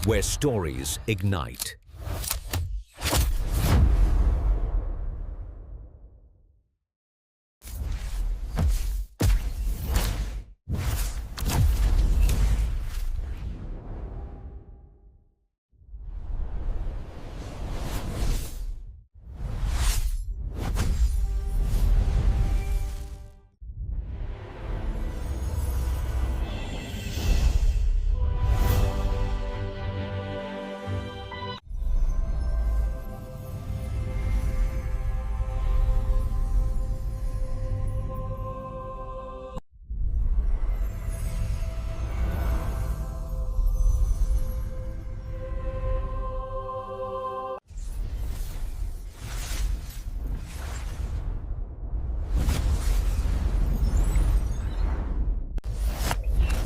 where stories ignite.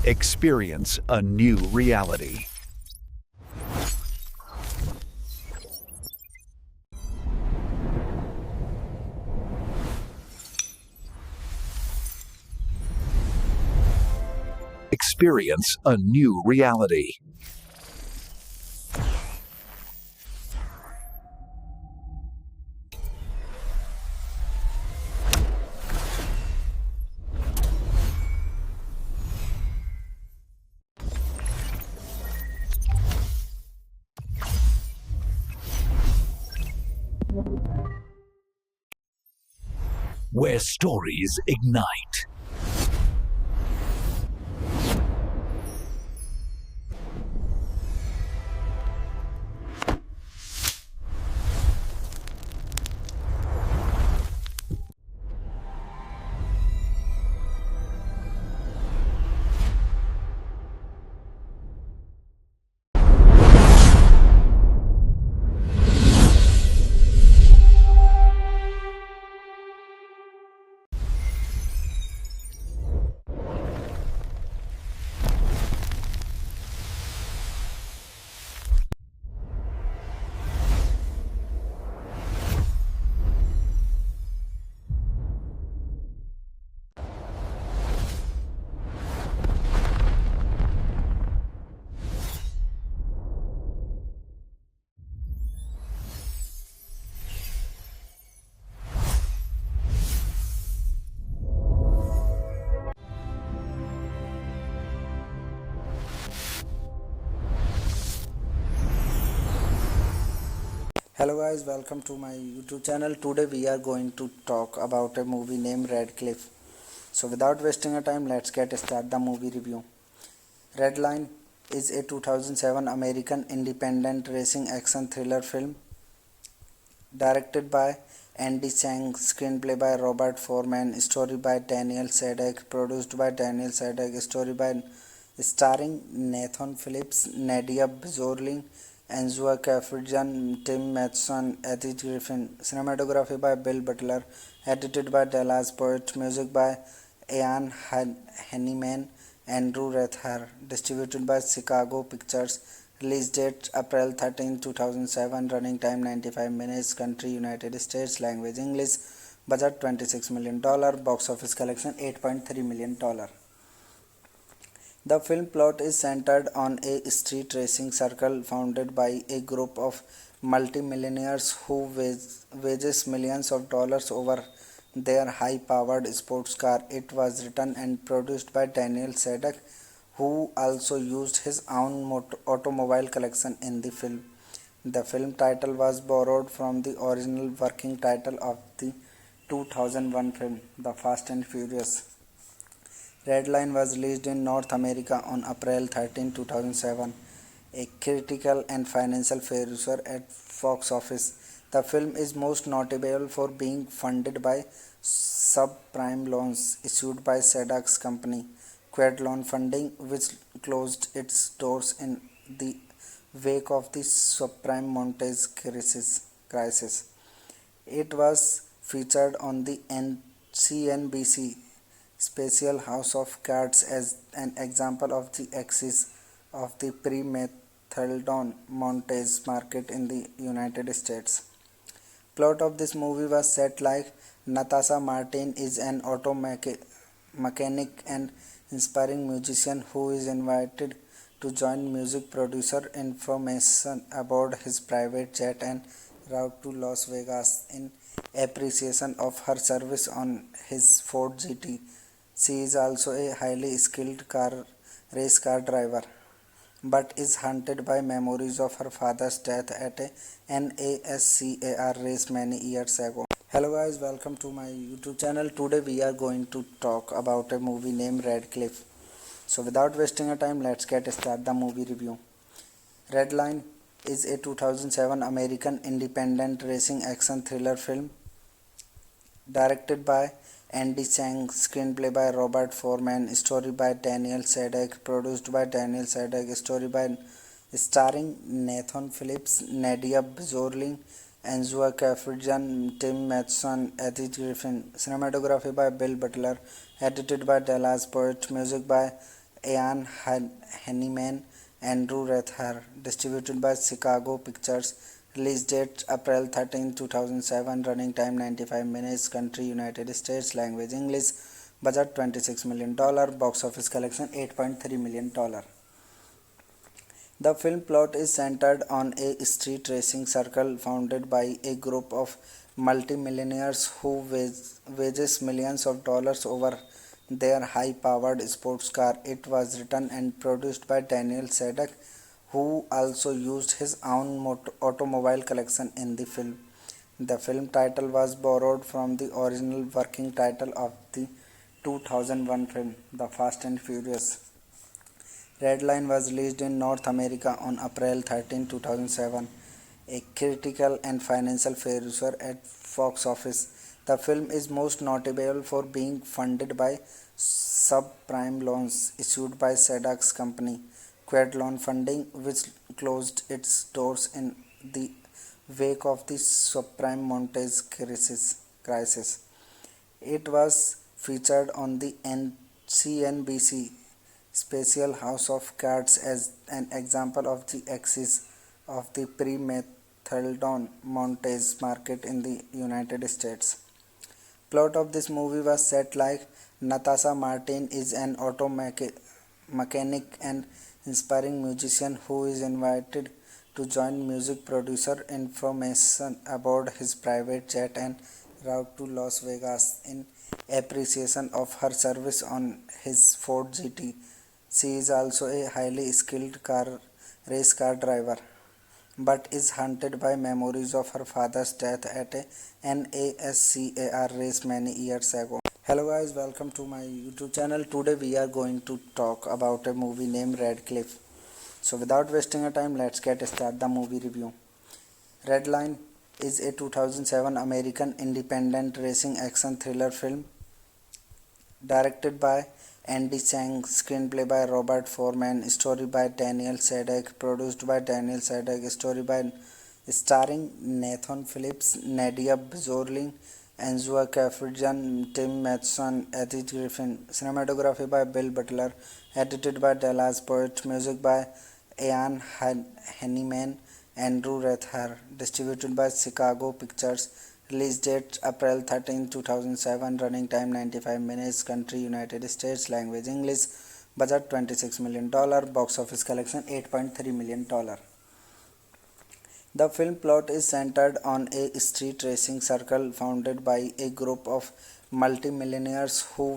Experience a new reality. Experience a new reality. Where stories ignite. Hello guys, welcome to my YouTube channel. Today we are going to talk about a movie named Radcliffe. So without wasting our time, let's get started the movie review. Redline is a 2007 American independent racing action thriller film directed by Andy Chang, screenplay by Robert Foreman, story by Daniel Sadek, produced by Daniel Sadek, story by starring Nathan Phillips, Nadia Bjorling, Angela Kafidjan, Tim Matheson, Edith Griffin, cinematography by Bill Butler, edited by Dallas Poet, music by Ian Henneman, Andrew Rethar, distributed by Chicago Pictures, release date April 13, 2007, running time 95 minutes, country United States, language English, budget $26 million, box office collection $8.3 million. The film plot is centered on a street racing circle founded by a group of multimillionaires who wages millions of dollars over their high-powered sports car. It was written and produced by Daniel Sadek, who also used his own automobile collection in the film. The film title was borrowed from the original working title of the 2001 film, The Fast and Furious. Redline was released in North America on April 13, 2007, a critical and financial failure at box office. The film is most notable for being funded by subprime loans issued by Sadek's company, Quad Loan Funding, which closed its doors in the wake of the subprime mortgage crisis. It was featured on the CNBC special House of Cards as an example of the axis of the pre-methadone montage market in the United States. Plot of this movie was set like Natasha Martin is an auto mechanic and inspiring musician who is invited to join music producer information aboard his private jet en route to Las Vegas in appreciation of her service on his Ford GT. She is also a highly skilled race car driver, but is haunted by memories of her father's death at a NASCAR race many years ago. Hello guys, welcome to my YouTube channel. Today we are going to talk about a movie named Radcliffe. So without wasting a time, let's get start the movie review. Redline is a 2007 American independent racing action thriller film directed by Andy Chang, screenplay by Robert Foreman, story by Daniel Sadek, produced by Daniel Sadek, story by starring Nathan Phillips, Nadia Bjorling, Angela Kafidjan, Tim Matheson, Eddie Griffin, cinematography by Bill Butler, edited by Dallas Poet, music by Ian Henneman, Andrew Rethar, distributed by Chicago Pictures. Release date April 13, 2007. Running time 95 minutes. Country United States. Language English. Budget $26 million. Box office collection $8.3 million. The film plot is centered on a street racing circle founded by a group of multimillionaires who wages millions of dollars over their high-powered sports car. It was written and produced by Daniel Sadek, who also used his own automobile collection in the film. The film title was borrowed from the original working title of the 2001 film, The Fast and Furious. Redline was released in North America on April 13, 2007, a critical and financial failure at box office. The film is most notable for being funded by subprime loans issued by Sadek's company, Quad Loan Funding, which closed its doors in the wake of the subprime mortgage crisis. It was featured on the CNBC special House of Cards as an example of the axis of the pre-methadone mortgage market in the United States. Plot of this movie was set like Natasha Martin is an auto mechanic and inspiring musician who is invited to join music producer information aboard his private jet en route to Las Vegas in appreciation of her service on his Ford GT. She is also a highly skilled race car driver, but is haunted by memories of her father's death at a NASCAR race many years ago. Hello guys, welcome to my YouTube channel. Today we are going to talk about a movie named Radcliffe. So without wasting a time, let's get start the movie review. Redline is a 2007 American independent racing action thriller film directed by Andy Chang, screenplay by Robert Foreman, story by Daniel Sadek, produced by Daniel Sadek, story by starring Nathan Phillips, Nadia Bjorling, Angela Kafidjan, Tim Matheson, Eddie Griffin, cinematography by Bill Butler, edited by Dallas Poet, music by Ian Henneman, Andrew Rethar, distributed by Chicago Pictures. Release date April 13, 2007. Running time 95 minutes. Country United States. Language English. Budget $26 million. Box office collection $8.3 million. The film plot is centered on a street racing circle founded by a group of multimillionaires who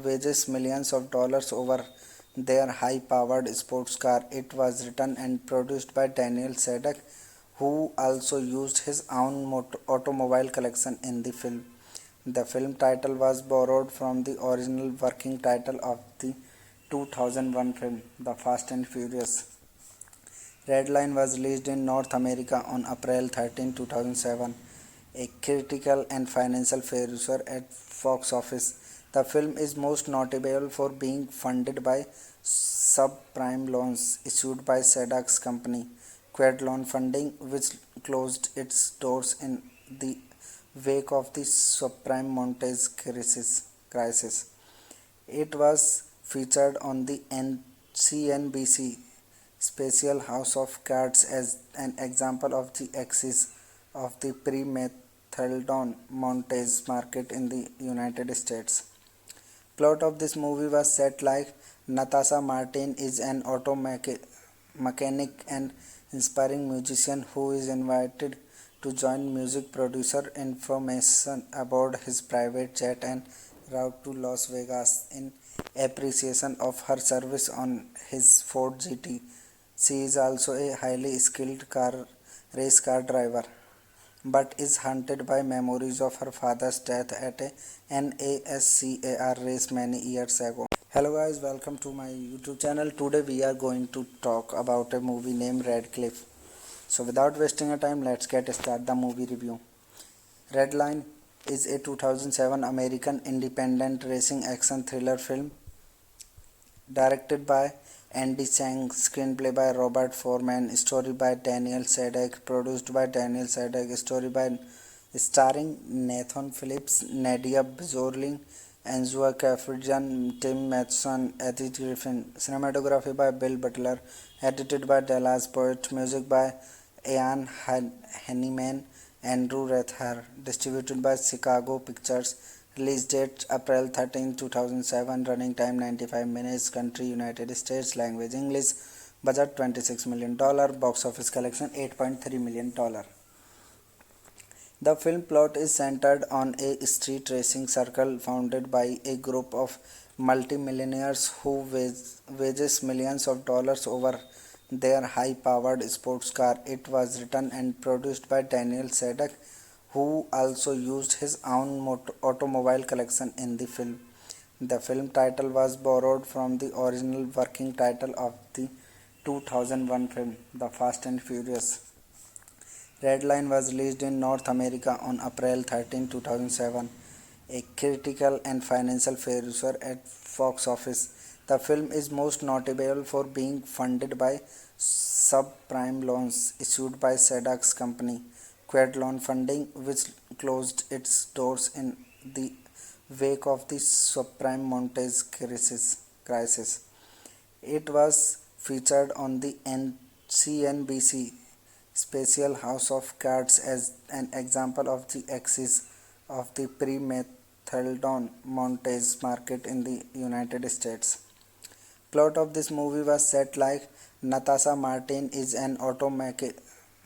wages millions of dollars over their high-powered sports car. It was written and produced by Daniel Sadek, who also used his own automobile collection in the film. The film title was borrowed from the original working title of the 2001 film, The Fast and Furious. Redline was released in North America on April 13, 2007, a critical and financial failure at box office. The film is most notable for being funded by subprime loans issued by Sadek's company, Quad Loan Funding, which closed its doors in the wake of the subprime mortgage crisis. It was featured on the CNBC special House of Cards as an example of the axis of the pre-methadone mortgage market in the United States. Plot of this movie was set like Natasha Martin is an mechanic and inspiring musician who is invited to join music producer information aboard his private jet en route to Las Vegas in appreciation of her service on his Ford GT. She is also a highly skilled race car driver but is haunted by memories of her father's death at a NASCAR race many years ago. Hello guys, welcome to my YouTube channel. Today we are going to talk about a movie named Radcliffe. So without wasting a time, let's get start the movie review. Redline is a 2007 American independent racing action thriller film directed by Andy Chang, screenplay by Robert Foreman, story by Daniel Sadek, produced by Daniel Sadek, story by starring Nathan Phillips, Nadia Bjorling, Angela Kaffijan, Tim Matheson, Edith Griffin, cinematography by Bill Butler, edited by Dallas Poet, music by Ian Henneman, Andrew Rethar, distributed by Chicago Pictures. Release date April 13, 2007. Running time 95 minutes. Country United States. Language English. Budget $26 million. Box office collection $8.3 million. The film plot is centered on a street racing circle founded by a group of multimillionaires who wages millions of dollars over their high-powered sports car. It was written and produced by Daniel Sadek, who also used his own automobile collection in the film. The film title was borrowed from the original working title of the 2001 film, The Fast and Furious. Redline was released in North America on April 13, 2007, a critical and financial failure at box office. The film is most notable for being funded by subprime loans issued by Sadek's company, Quad Loan Funding, which closed its doors in the wake of the subprime mortgage crisis. It was featured on the CNBC special House of Cards as an example of the axis of the pre-Methadone mortgage market in the United States. Plot of this movie was set like Natasha Martin is an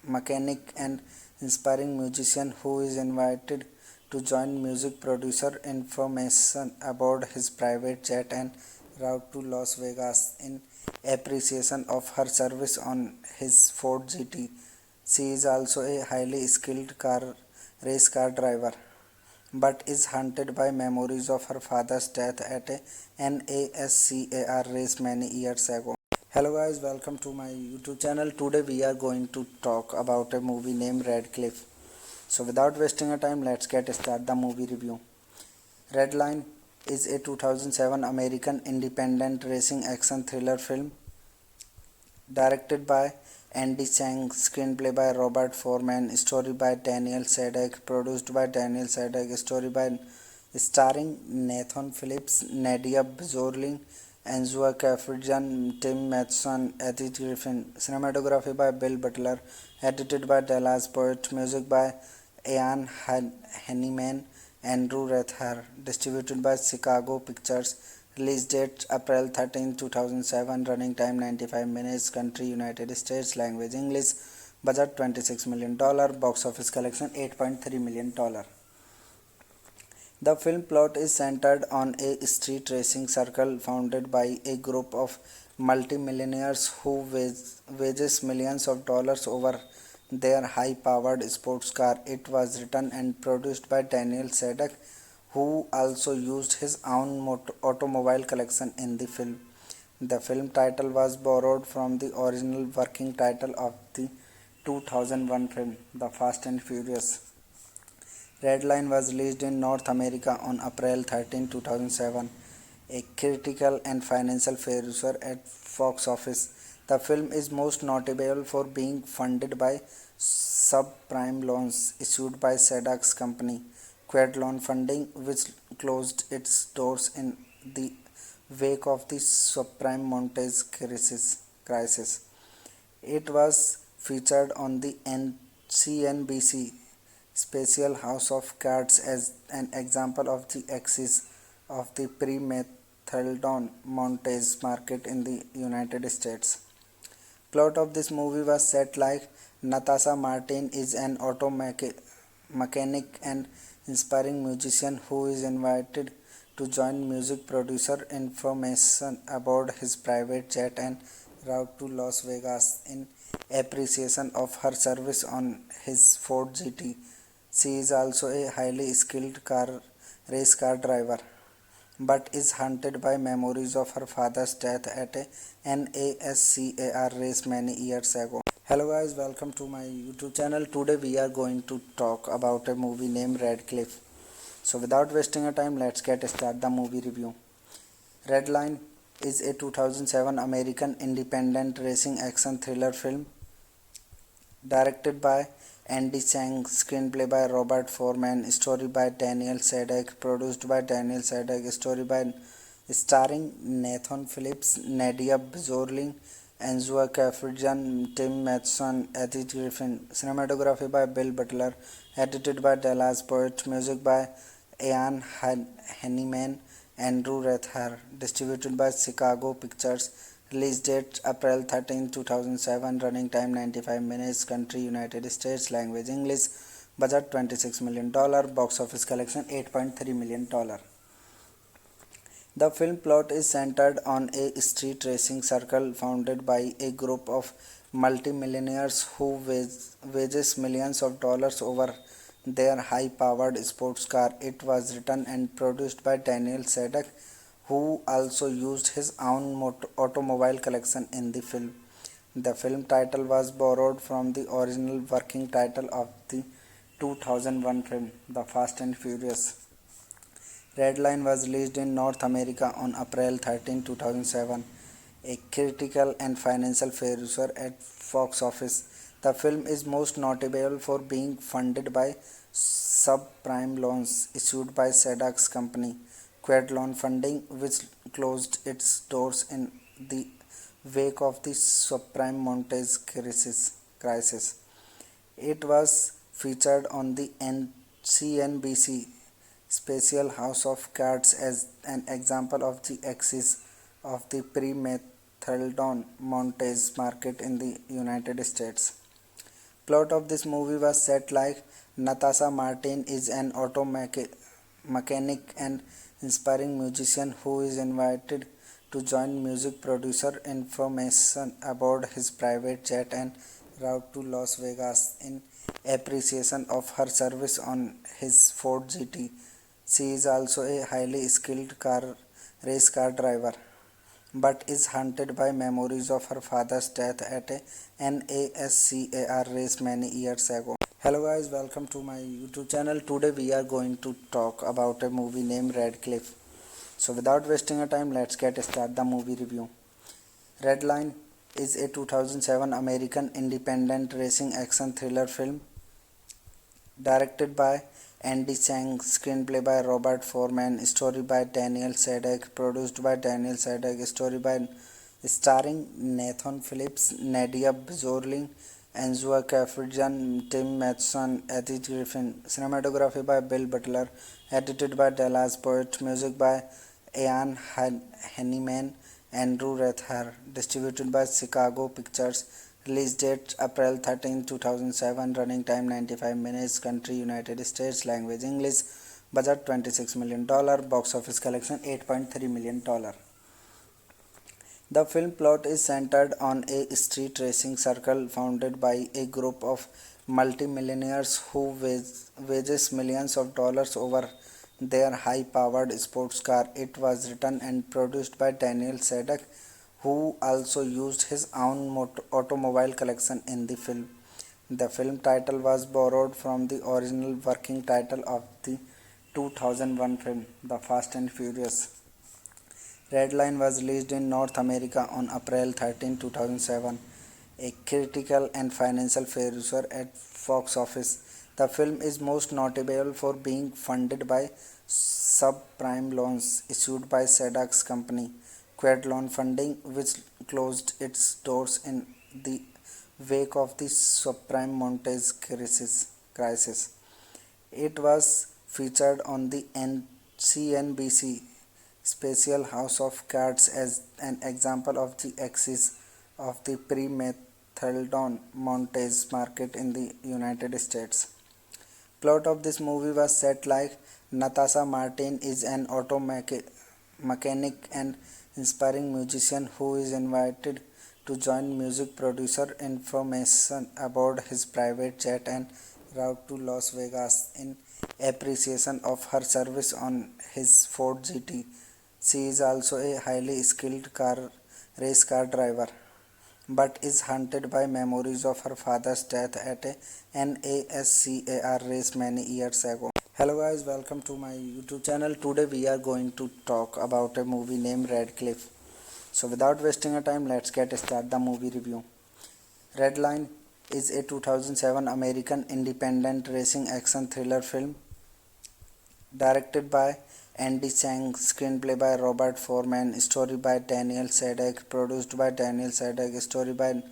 mechanic and inspiring musician who is invited to join music producer information aboard his private jet en route to Las Vegas in appreciation of her service on his Ford GT. She is also a highly skilled race car driver but is haunted by memories of her father's death at a NASCAR race many years ago. Hello guys, welcome to my YouTube channel. Today we are going to talk about a movie named Radcliffe. So without wasting a time, let's get start the movie review. Redline is a 2007 American independent racing action thriller film directed by Andy Chang, screenplay by Robert Foreman, story by Daniel Sadek, produced by Daniel Sadek, story by starring Nathan Phillips, Nadia Bjorling, Angela Kaffijan, Tim Matheson, Edith Griffin, cinematography by Bill Butler, edited by Dallas Poet, music by Ian Henneman, Andrew Rethar, distributed by Chicago Pictures. Release date April 13, 2007. Running time 95 minutes. Country United States. Language English. Budget $26 million. Box office collection $8.3 million. The film plot is centered on a street racing circle founded by a group of multimillionaires who wages millions of dollars over their high-powered sports car. It was written and produced by Daniel Sadek, who also used his own automobile collection in the film. The film title was borrowed from the original working title of the 2001 film, The Fast and Furious. Redline was released in North America on April 13, 2007, a critical and financial failure at box office. The film is most notable for being funded by subprime loans issued by Sadek's company, Quad Loan Funding, which closed its doors in the wake of the subprime mortgage crisis. It was featured on the CNBC special House of Cards as an example of the axis of the pre-methadone montage market in the United States. Plot of this movie was set like Natasha Martin is an mechanic and inspiring musician who is invited to join music producer information aboard his private jet en route to Las Vegas in appreciation of her service on his Ford GT. She is also a highly skilled race car driver, but is haunted by memories of her father's death at a NASCAR race many years ago. Hello guys, welcome to my YouTube channel. Today we are going to talk about a movie named Radcliffe. So without wasting a time, let's get start the movie review. Redline is a 2007 American independent racing action thriller film directed by Andy Chang, screenplay by Robert Foreman, story by Daniel Sadek, produced by Daniel Sadek, story by starring Nathan Phillips, Nadia Bjorling, Angela Kaffijan, Tim Matheson, Eddie Griffin, cinematography by Bill Butler, edited by Dallas Poet, music by Ian Henneman, Andrew Rethar, distributed by Chicago Pictures. Release date April 13, 2007. Running time 95 minutes. Country United States. Language English. Budget $26 million. Box office collection $8.3 million. The film plot is centered on a street racing circle founded by a group of multimillionaires who wages millions of dollars over their high-powered sports car. It was written and produced by Daniel Sadek, who also used his own automobile collection in the film. The film title was borrowed from the original working title of the 2001 film, The Fast and Furious. Redline was released in North America on April 13, 2007, a critical and financial failure at box office. The film is most notable for being funded by subprime loans issued by Sadek's company, Quad Loan Funding, which closed its doors in the wake of the subprime mortgage crisis. It was featured on the CNBC special House of Cards as an example of the axis of the pre-methadone montage market in the United States. Plot of this movie was set like Natasha Martin is an mechanic and inspiring musician who is invited to join music producer information aboard his private jet en route to Las Vegas in appreciation of her service on his Ford GT. She is also a highly skilled race car driver, but is haunted by memories of her father's death at a NASCAR race many years ago. Hello guys, welcome to my YouTube channel. Today we are going to talk about a movie named Radcliffe. So without wasting a time, let's get start the movie review. Redline is a 2007 American independent racing action thriller film directed by Andy Chang, screenplay by Robert Foreman, story by Daniel Sadek, produced by Daniel Sadek, story by starring Nathan Phillips, Nadia Bjorling, Angela Kaffijan, Tim Matheson, Eddie Griffin, cinematography by Bill Butler, edited by Dallas Poet, music by Ian Henneman, Andrew Rethar, distributed by Chicago Pictures. Release date April 13, 2007. Running time 95 minutes. Country United States. Language English. Budget $26 million. Box office collection $8.3 million. The film plot is centered on a street racing circle founded by a group of multimillionaires who wages millions of dollars over their high-powered sports car. It was written and produced by Daniel Sadek, who also used his own automobile collection in the film. The film title was borrowed from the original working title of the 2001 film, The Fast and Furious. Redline was released in North America on April 13, 2007, a critical and financial failure at box office. The film is most notable for being funded by subprime loans issued by Sadek's company, Quad Loan Funding, which closed its doors in the wake of the subprime mortgage crisis. It was featured on the CNBC Special House of Cards as an example of the axis of the pre-Methaldon Montes market in the United States. Plot of this movie was set like Natasha Martin is an mechanic and inspiring musician who is invited to join music producer information aboard his private jet en route to Las Vegas in appreciation of her service on his Ford GT. She is also a highly skilled race car driver, but is haunted by memories of her father's death at a NASCAR race many years ago. Hello guys, welcome to my YouTube channel. Today we are going to talk about a movie named Radcliffe. So without wasting a time, let's get start the movie review. Redline is a 2007 American independent racing action thriller film directed by Andy Chang, screenplay by Robert Foreman, story by Daniel Sadek, produced by Daniel Sadek, story by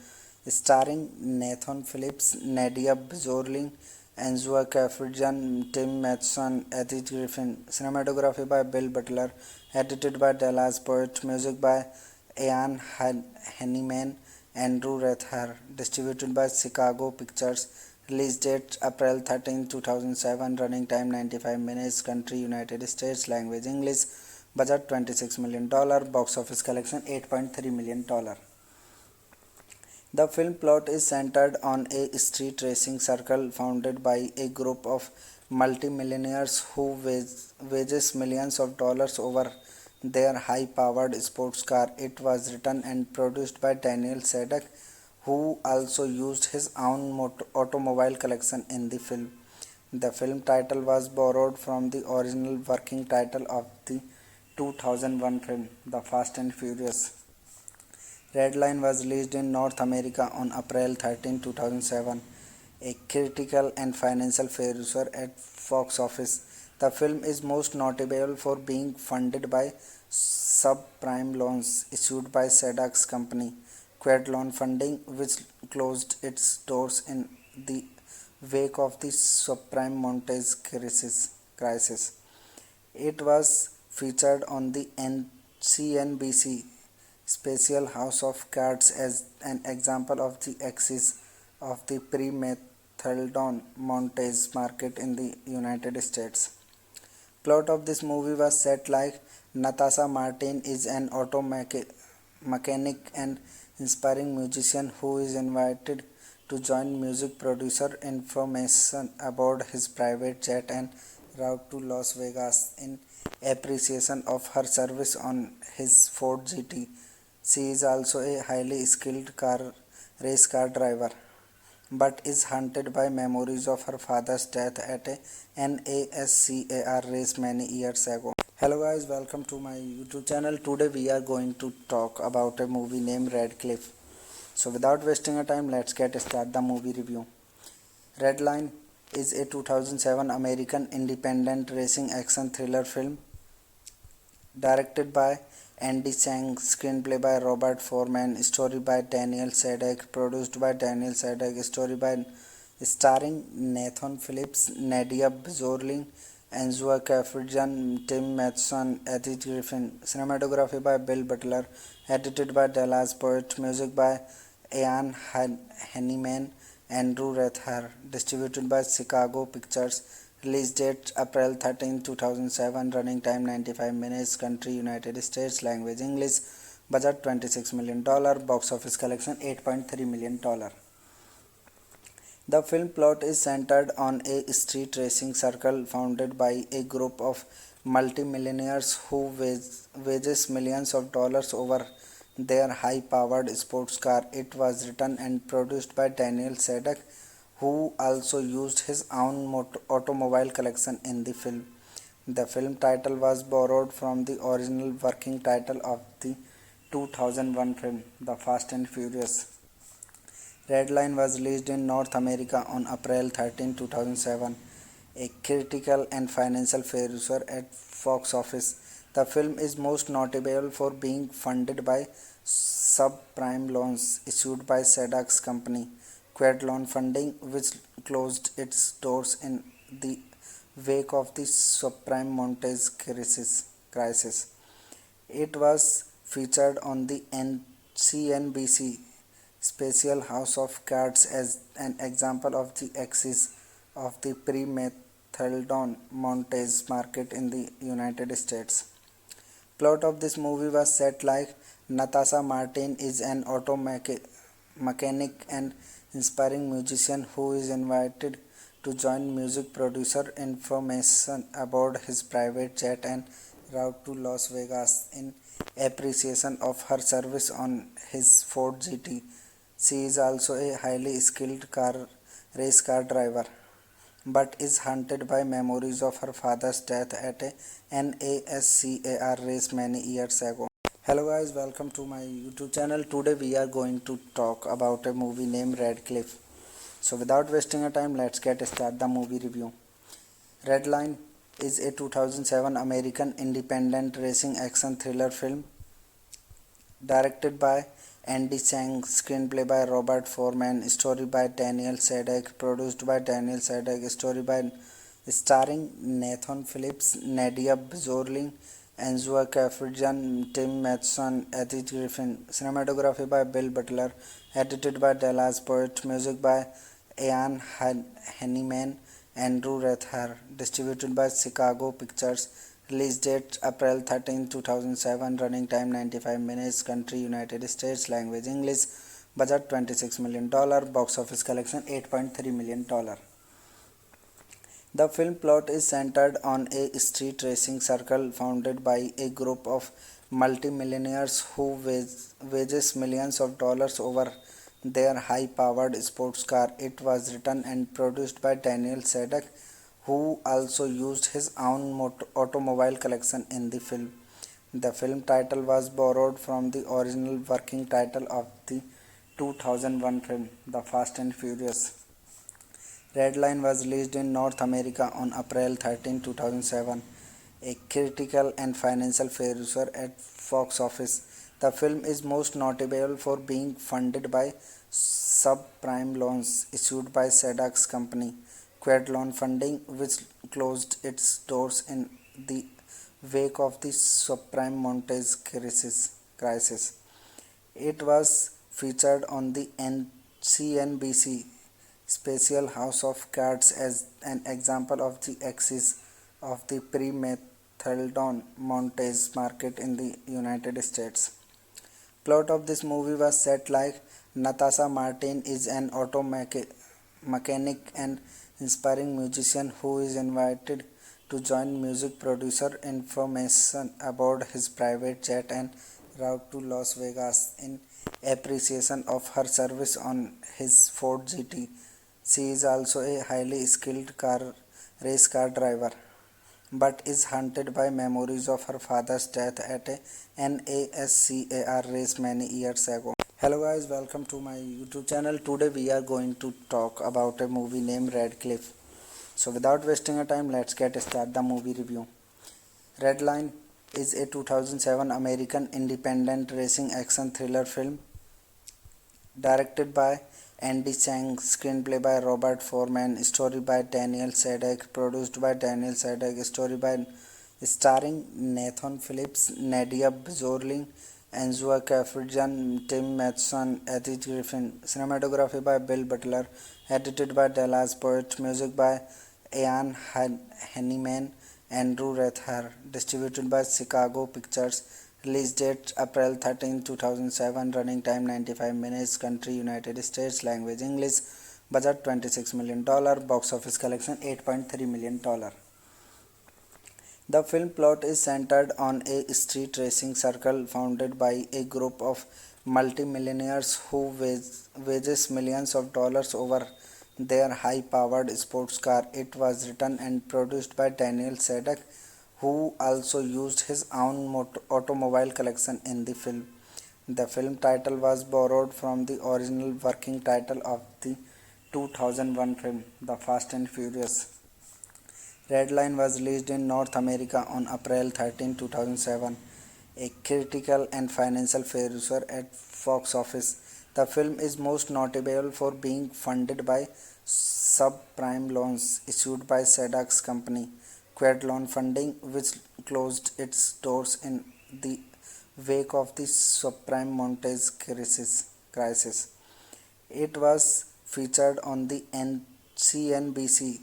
starring Nathan Phillips, Nadia Bjorling, Angela Kaffijan, Tim Matheson, Edith Griffin, cinematography by Bill Butler, edited by Dallas Poet, music by Ian Henneman, Andrew Rethar, distributed by Chicago Pictures. Release date April 13, 2007. Running time 95 minutes. Country United States. Language English. Budget $26 million. Box office collection $8.3 million. The film plot is centered on a street racing circle founded by a group of multimillionaires who wages millions of dollars over their high-powered sports car. It was written and produced by Daniel Sadek, who also used his own automobile collection in the film. The film title was borrowed from the original working title of the 2001 film, The Fast and Furious. Redline was released in North America on April 13, 2007, a critical and financial failure at box office. The film is most notable for being funded by subprime loans issued by Sadek's company, Quad Loan Funding, which closed its doors in the wake of the subprime mortgage crisis. It was featured on the CNBC Special House of Cards as an example of the axis of the pre-Methaldon mortgage market in the United States. Plot of this movie was set like Natasha Martin is an mechanic and inspiring musician who is invited to join music producer information aboard his private jet en route to Las Vegas in appreciation of her service on his Ford GT. She is also a highly skilled race car driver, but is haunted by memories of her father's death at a NASCAR race many years ago. Hello guys, welcome to my YouTube channel. Today we are going to talk about a movie named Radcliffe. So without wasting a time, let's get start the movie review. Redline is a 2007 American independent racing action thriller film directed by Andy Chang, screenplay by Robert Foreman, story by Daniel Sadek, produced by Daniel Sadek, story by starring Nathan Phillips, Nadia Bjorling, Angela Kaffijan, Tim Matheson, Edith Griffin, cinematography by Bill Butler, edited by Dallas Poet, music by Ian Henneman, Andrew Rethar, distributed by Chicago Pictures. Release date April 13, 2007. Running time 95 minutes. Country United States. Language English. Budget $26 million. Box office collection $8.3 million. The film plot is centered on a street racing circle founded by a group of multimillionaires who wages millions of dollars over their high-powered sports car. It was written and produced by Daniel Sadek, who also used his own automobile collection in the film. The film title was borrowed from the original working title of the 2001 film, The Fast and Furious. Redline was released in North America on April 13, 2007, a critical and financial failure at box office. The film is most notable for being funded by subprime loans issued by Sadek's company, Quad Loan Funding, which closed its doors in the wake of the subprime mortgage crisis. It was featured on the CNBC special House of Cards as an example of the axis of the pre-methadone montage market in the United States. Plot of this movie was set like Natasha Martin is an mechanic and inspiring musician who is invited to join music producer information aboard his private jet en route to Las Vegas in appreciation of her service on his Ford GT. She is also a highly skilled race car driver, but is haunted by memories of her father's death at a NASCAR race many years ago. Hello guys, welcome to my YouTube channel. Today we are going to talk about a movie named Radcliffe. So without wasting a time, let's get start the movie review. Redline is a 2007 American independent racing action thriller film directed by Andy Chang, screenplay by Robert Foreman, story by Daniel Sadek, produced by Daniel Sadek, story by starring Nathan Phillips, Nadia Bjorling, Angela Kaffijan, Tim Matheson, Eddie Griffin, cinematography by Bill Butler, edited by Dallas Poet, music by Ian Henneman, Andrew Rethar, distributed by Chicago Pictures. Release date April 13, 2007. Running time 95 minutes. Country United States. Language English. Budget $26 million. Box office collection $8.3 million. The film plot is centered on a street racing circle founded by a group of multimillionaires who wages millions of dollars over their high-powered sports car. It was written and produced by Daniel Sadek, who also used his own automobile collection in the film. The film title was borrowed from the original working title of the 2001 film, The Fast and Furious. Redline was released in North America on April 13, 2007, a critical and financial failure at box office. The film is most notable for being funded by subprime loans issued by Sadek's company, Quad Loan Funding, which closed its doors in the wake of the subprime mortgage crisis. It was featured on the CNBC special House of Cards as an example of the axis of the pre-methadone montage market in the United States. Plot of this movie was set like Natasha Martin is an mechanic and inspiring musician who is invited to join music producer information aboard his private jet en route to Las Vegas in appreciation of her service on his Ford GT. She is also a highly skilled race car driver, but is haunted by memories of her father's death at a NASCAR race many years ago. Hello guys, welcome to my YouTube channel. Today we are going to talk about a movie named Radcliffe. So without wasting a time, let's get start the movie review. Redline is a 2007 American independent racing action thriller film directed by Andy Chang, screenplay by Robert Foreman, story by Daniel Sadek, produced by Daniel Sadek, story by starring Nathan Phillips, Nadia Bjorling, Angela Kaffijan, Tim Matheson, Eddie Griffin, cinematography by Bill Butler, edited by Dallas Poet, music by Ian Henneman, Andrew Rethar, distributed by Chicago Pictures. Release date April 13, 2007. Running time 95 minutes. Country United States. Language English. Budget $26 million. Box office collection $8.3 million. The film plot is centered on a street racing circle founded by a group of multimillionaires who wages millions of dollars over their high-powered sports car. It was written and produced by Daniel Sadek, who also used his own automobile collection in the film. The film title was borrowed from the original working title of the 2001 film, The Fast and Furious. Redline was released in North America on April 13, 2007, a critical and financial failure at box office. The film is most notable for being funded by subprime loans issued by Sadek's company, Quad Loan Funding, which closed its doors in the wake of the subprime mortgage crisis. It was featured on the CNBC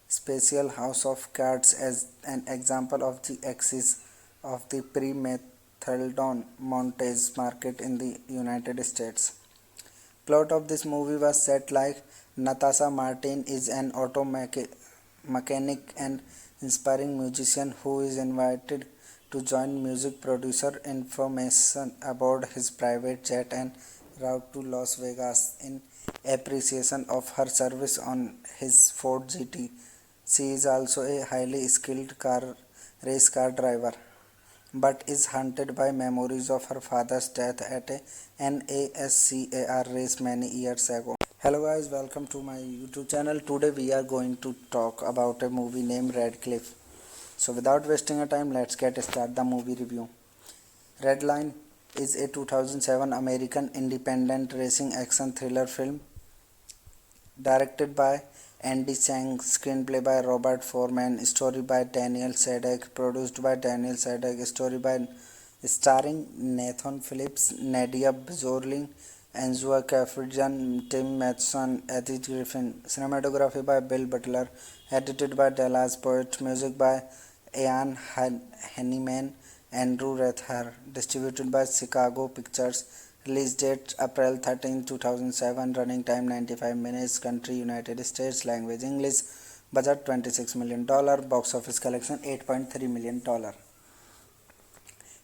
special House of Cards as an example of the axis of the pre-Methaldon mortgage market in the United States. Plot of this movie was set like Natasha Martin is an mechanic and inspiring musician who is invited to join music producer information aboard his private jet en route to Las Vegas in appreciation of her service on his Ford GT. She is also a highly skilled race car driver, but is haunted by memories of her father's death at a NASCAR race many years ago. Hello guys, welcome to my YouTube channel. Today we are going to talk about a movie named Radcliffe. So without wasting a time, let's get started the movie review. Redline is a 2007 American independent racing action thriller film directed by Andy Chang, screenplay by Robert Foreman, story by Daniel Sadek, produced by Daniel Sadek, story by starring Nathan Phillips, Nadia Bjorling, Angela Kaffijan, Tim Matheson, Edith Griffin, cinematography by Bill Butler, edited by Dallas Poet, music by Ian Henneman, Andrew Rethar, distributed by Chicago Pictures, release date April 13, 2007, running time 95 minutes, country United States, language English, budget $26 million, box office collection $8.3 million.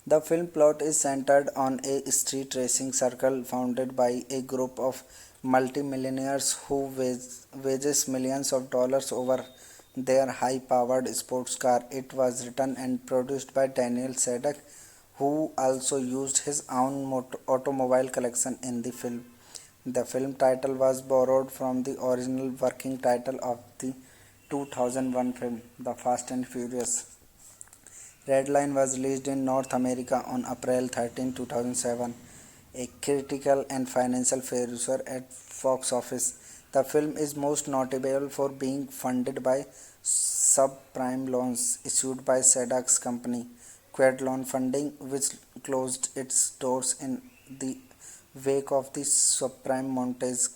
The film plot is centered on a street racing circle founded by a group of multimillionaires who wages millions of dollars over their high-powered sports car. It was written and produced by Daniel Sadek, who also used his own automobile collection in the film. The film title was borrowed from the original working title of the 2001 film, The Fast and Furious. Redline was released in North America on April 13, 2007, a critical and financial failure at box office. The film is most notable for being funded by subprime loans issued by Sadek's company, Quad Loan Funding, which closed its doors in the wake of the subprime mortgage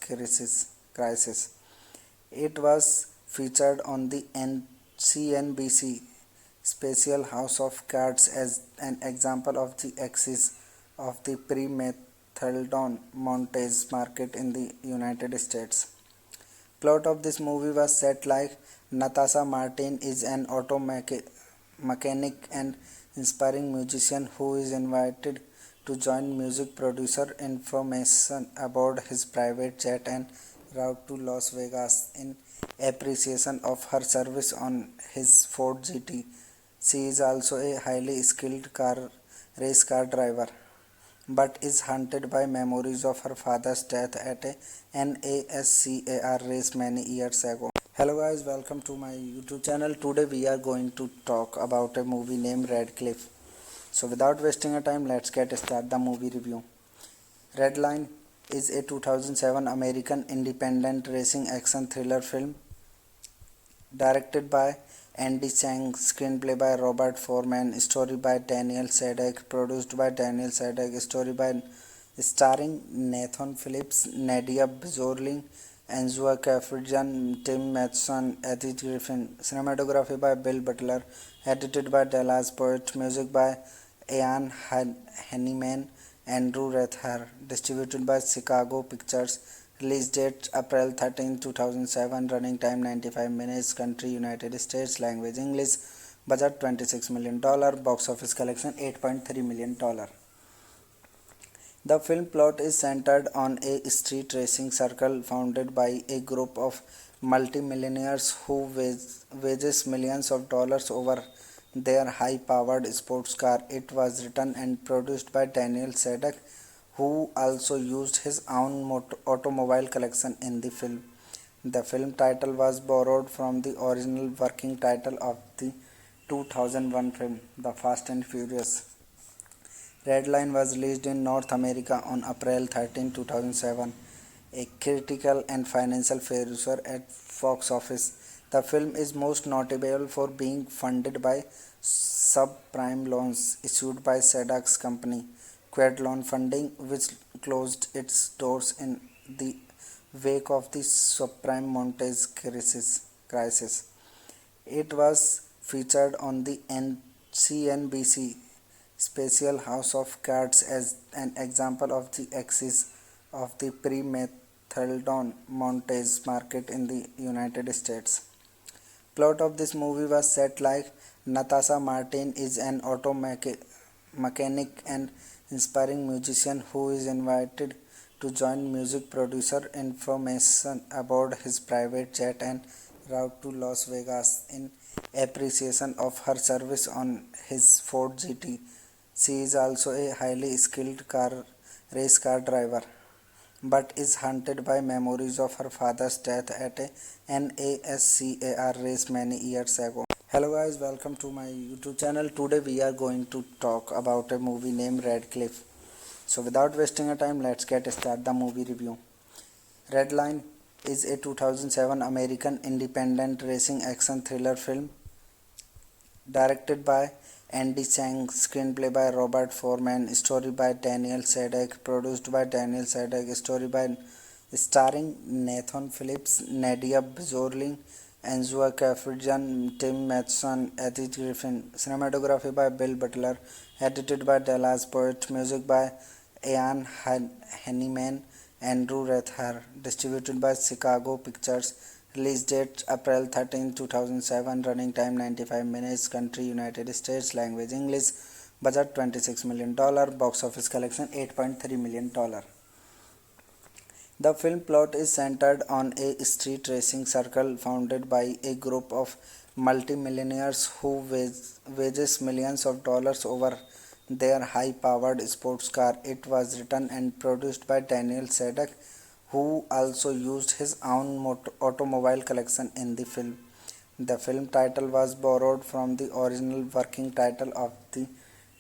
crisis. It was featured on the CNBC special House of Cards as an example of the axis of the pre-Methaldon mortgage market in the United States. Plot of this movie was set like Natasha Martin is an mechanic and inspiring musician who is invited to join music producer information aboard his private jet en route to Las Vegas in appreciation of her service on his Ford GT. She is also a highly skilled race car driver, but is haunted by memories of her father's death at a NASCAR race many years ago. Hello guys, welcome to my YouTube channel. Today we are going to talk about a movie named Radcliffe. So without wasting a time, let's get started the movie review. Redline is a 2007 American independent racing action thriller film directed by Andy Chang, screenplay by Robert Foreman, story by Daniel Sadek, produced by Daniel Sadek, story by starring Nathan Phillips, Nadia Bjorling, Angela Kaffijan, Tim Matheson, Edith Griffin, cinematography by Bill Butler, edited by Dallas Poet, music by Ian Henneman, Andrew Rethar, distributed by Chicago Pictures, release date April 13, 2007, running time 95 minutes, country United States, language English, budget $26 million, box office collection $8.3 million. The film plot is centered on a street racing circle founded by a group of multimillionaires who wages millions of dollars over their high-powered sports car. It was written and produced by Daniel Sadek, who also used his own automobile collection in the film. The film title was borrowed from the original working title of the 2001 film, The Fast and Furious. Redline was released in North America on April 13, 2007, a critical and financial failure at box office. The film is most notable for being funded by subprime loans issued by SEDAC's company, Quad Loan Funding, which closed its doors in the wake of the subprime mortgage crisis. It was featured on the CNBC special House of Cards as an example of the axis of the pre-methadone mortgage market in the United States. Plot of this movie was set like Natasha Martin is an mechanic and inspiring musician who is invited to join music producer information aboard his private jet en route to Las Vegas in appreciation of her service on his Ford GT. She is also a highly skilled race car driver, but is haunted by memories of her father's death at a NASCAR race many years ago. Hello guys, welcome to my YouTube channel. Today we are going to talk about a movie named Radcliffe. So without wasting a time, let's get started the movie review. Redline is a 2007 American independent racing action thriller film directed by Andy Chang, screenplay by Robert Foreman, story by Daniel Sadek, produced by Daniel Sadek, story by starring Nathan Phillips, Nadia Bjorling, Angela Kafrijan, Tim Matheson, Edith Griffin, cinematography by Bill Butler, edited by Dallas Poet, music by Ian Henneman, Andrew Rethar, distributed by Chicago Pictures. Release date April 13, 2007. Running time 95 minutes. Country United States. Language English. Budget $26 million. Box office collection $8.3 million. The film plot is centered on a street racing circle founded by a group of multimillionaires who wages millions of dollars over their high-powered sports car. It was written and produced by Daniel Sadek, who also used his own automobile collection in the film. The film title was borrowed from the original working title of the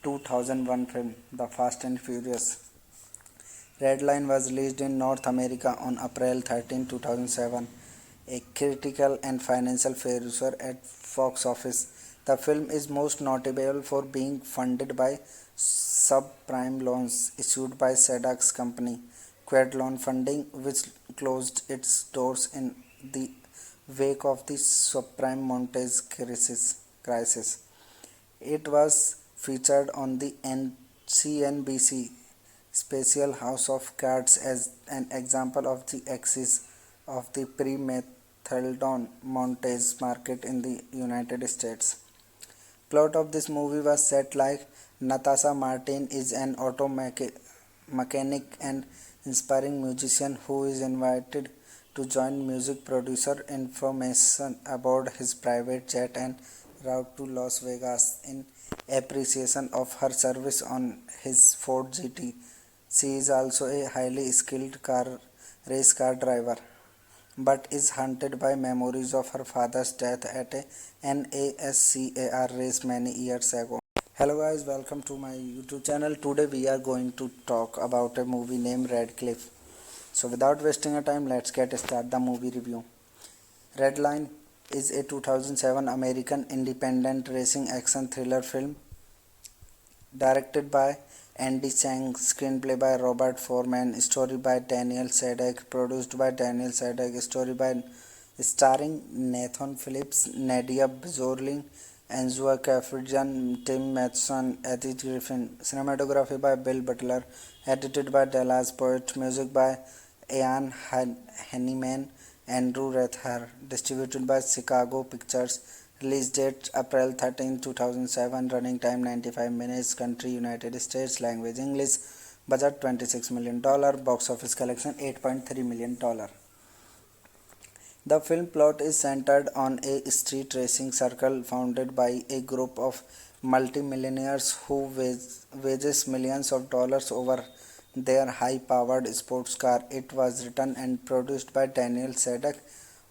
2001 film, The Fast and Furious. Redline was released in North America on April 13, 2007, a critical and financial failure at box office. The film is most notable for being funded by subprime loans issued by SEDAC's company, Quad Loan Funding, which closed its doors in the wake of the subprime mortgage crisis. It was featured on the CNBC special House of Cards as an example of the axis of the pre-methadone mortgage market in the United States. Plot of this movie was set like Natasha Martin is an mechanic and inspiring musician who is invited to join music producer information aboard his private jet en route to Las Vegas in appreciation of her service on his Ford GT. She is also a highly skilled race car driver, but is haunted by memories of her father's death at a NASCAR race many years ago. Hello guys, welcome to my YouTube channel. Today we are going to talk about a movie named Radcliffe. So without wasting a time, let's get started the movie review. Redline is a 2007 American independent racing action thriller film directed by Andy Chang, screenplay by Robert Foreman, story by Daniel Sadek, produced by Daniel Sadek, story by starring Nathan Phillips, Nadia Bjorling, Angela Kafrijan, Tim Matheson, Edith Griffin, cinematography by Bill Butler, edited by Dallas Poet, music by Ian Henneman, Andrew Rethar, distributed by Chicago Pictures. Release date April 13, 2007. Running time 95 minutes. Country United States. Language English. Budget $26 million. Box office collection $8.3 million. The film plot is centered on a street racing circle founded by a group of multimillionaires who wages millions of dollars over their high-powered sports car. It was written and produced by Daniel Sadek,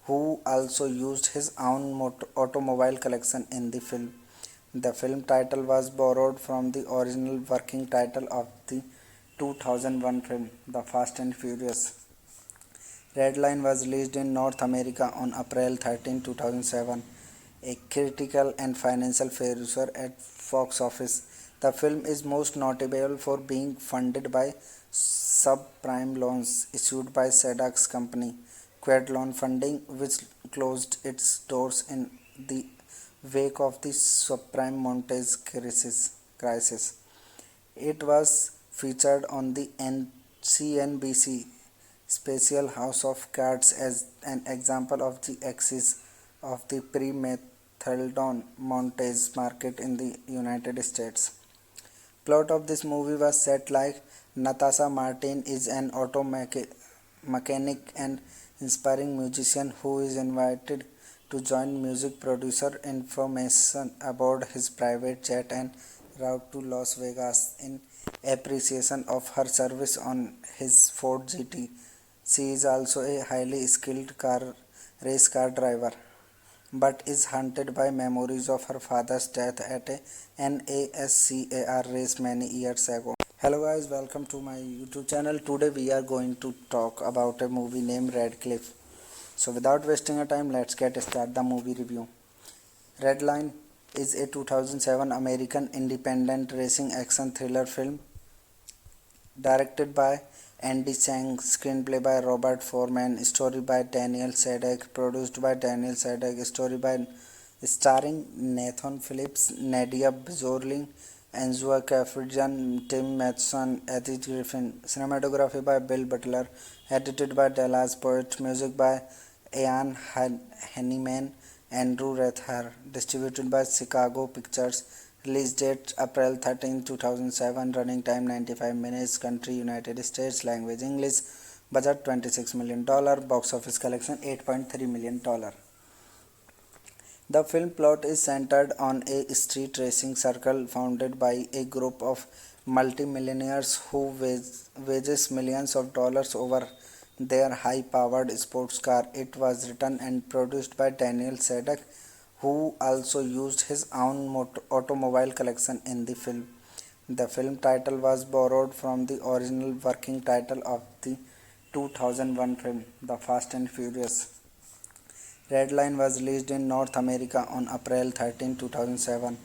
who also used his own automobile collection in the film. The film title was borrowed from the original working title of the 2001 film, The Fast and Furious. Redline was released in North America on April 13, 2007, a critical and financial failure at box office. The film is most notable for being funded by subprime loans issued by SEDAC's company, Quad Loan Funding, which closed its doors in the wake of the subprime mortgage crisis. It was featured on the CNBC special House of Cards as an example of the axis of the pre-methadone mortgage market in the United States. Plot of this movie was set like Natasha Martin is an auto mechanic and inspiring musician who is invited to join music producer information aboard his private jet en route to Las Vegas in appreciation of her service on his Ford GT. She is also a highly skilled race car driver, but is haunted by memories of her father's death at a NASCAR race many years ago. Hello guys, welcome to my YouTube channel. Today we are going to talk about a movie named Radcliffe. So without wasting a time, let's get started the movie review. Redline is a 2007 American independent racing action thriller film directed by Andy Chang, screenplay by Robert Foreman, story by Daniel Sadek, produced by Daniel Sadek, story by starring Nathan Phillips, Nadia Bjorling, Angela Kaffijan, Tim Matheson, Eddie Griffin, cinematography by Bill Butler, edited by Dallas Poet, music by Ian Henneman, Andrew Rethar, distributed by Chicago Pictures. Release date April 13, 2007. Running time 95 minutes. Country United States. Language English. Budget $26 million. Box office collection $8.3 million. The film plot is centered on a street racing circle founded by a group of multimillionaires who wages millions of dollars over their high-powered sports car. It was written and produced by Daniel Sadek, who also used his own automobile collection in the film. The film title was borrowed from the original working title of the 2001 film, The Fast and Furious. Redline was released in North America on April 13, 2007,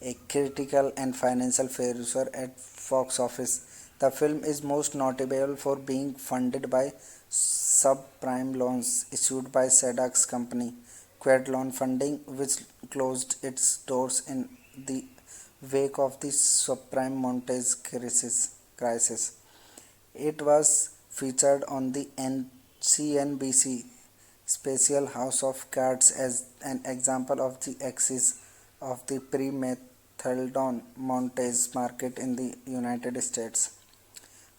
a critical and financial failure at box office. The film is most notable for being funded by subprime loans issued by SEDAC's company, Quad Loan Funding, which closed its doors in the wake of the subprime mortgage crisis. It was featured on the CNBC special House of Cards as an example of the axis of the pre-methadone mortgage market in the United States.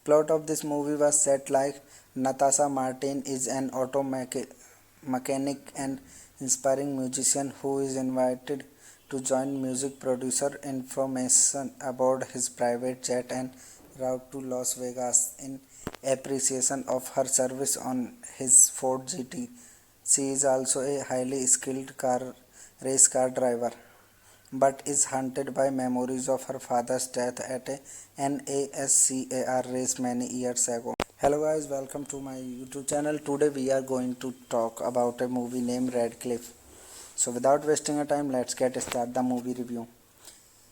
Plot of this movie was set like Natasha Martin is an auto mechanic and inspiring musician who is invited to join music producer information aboard his private jet en route to Las Vegas in appreciation of her service on his Ford GT. She is also a highly skilled race car driver, but is haunted by memories of her father's death at a NASCAR race many years ago. Hello guys, welcome to my YouTube channel. Today we are going to talk about a movie named Radcliffe. So without wasting a time, let's get started the movie review.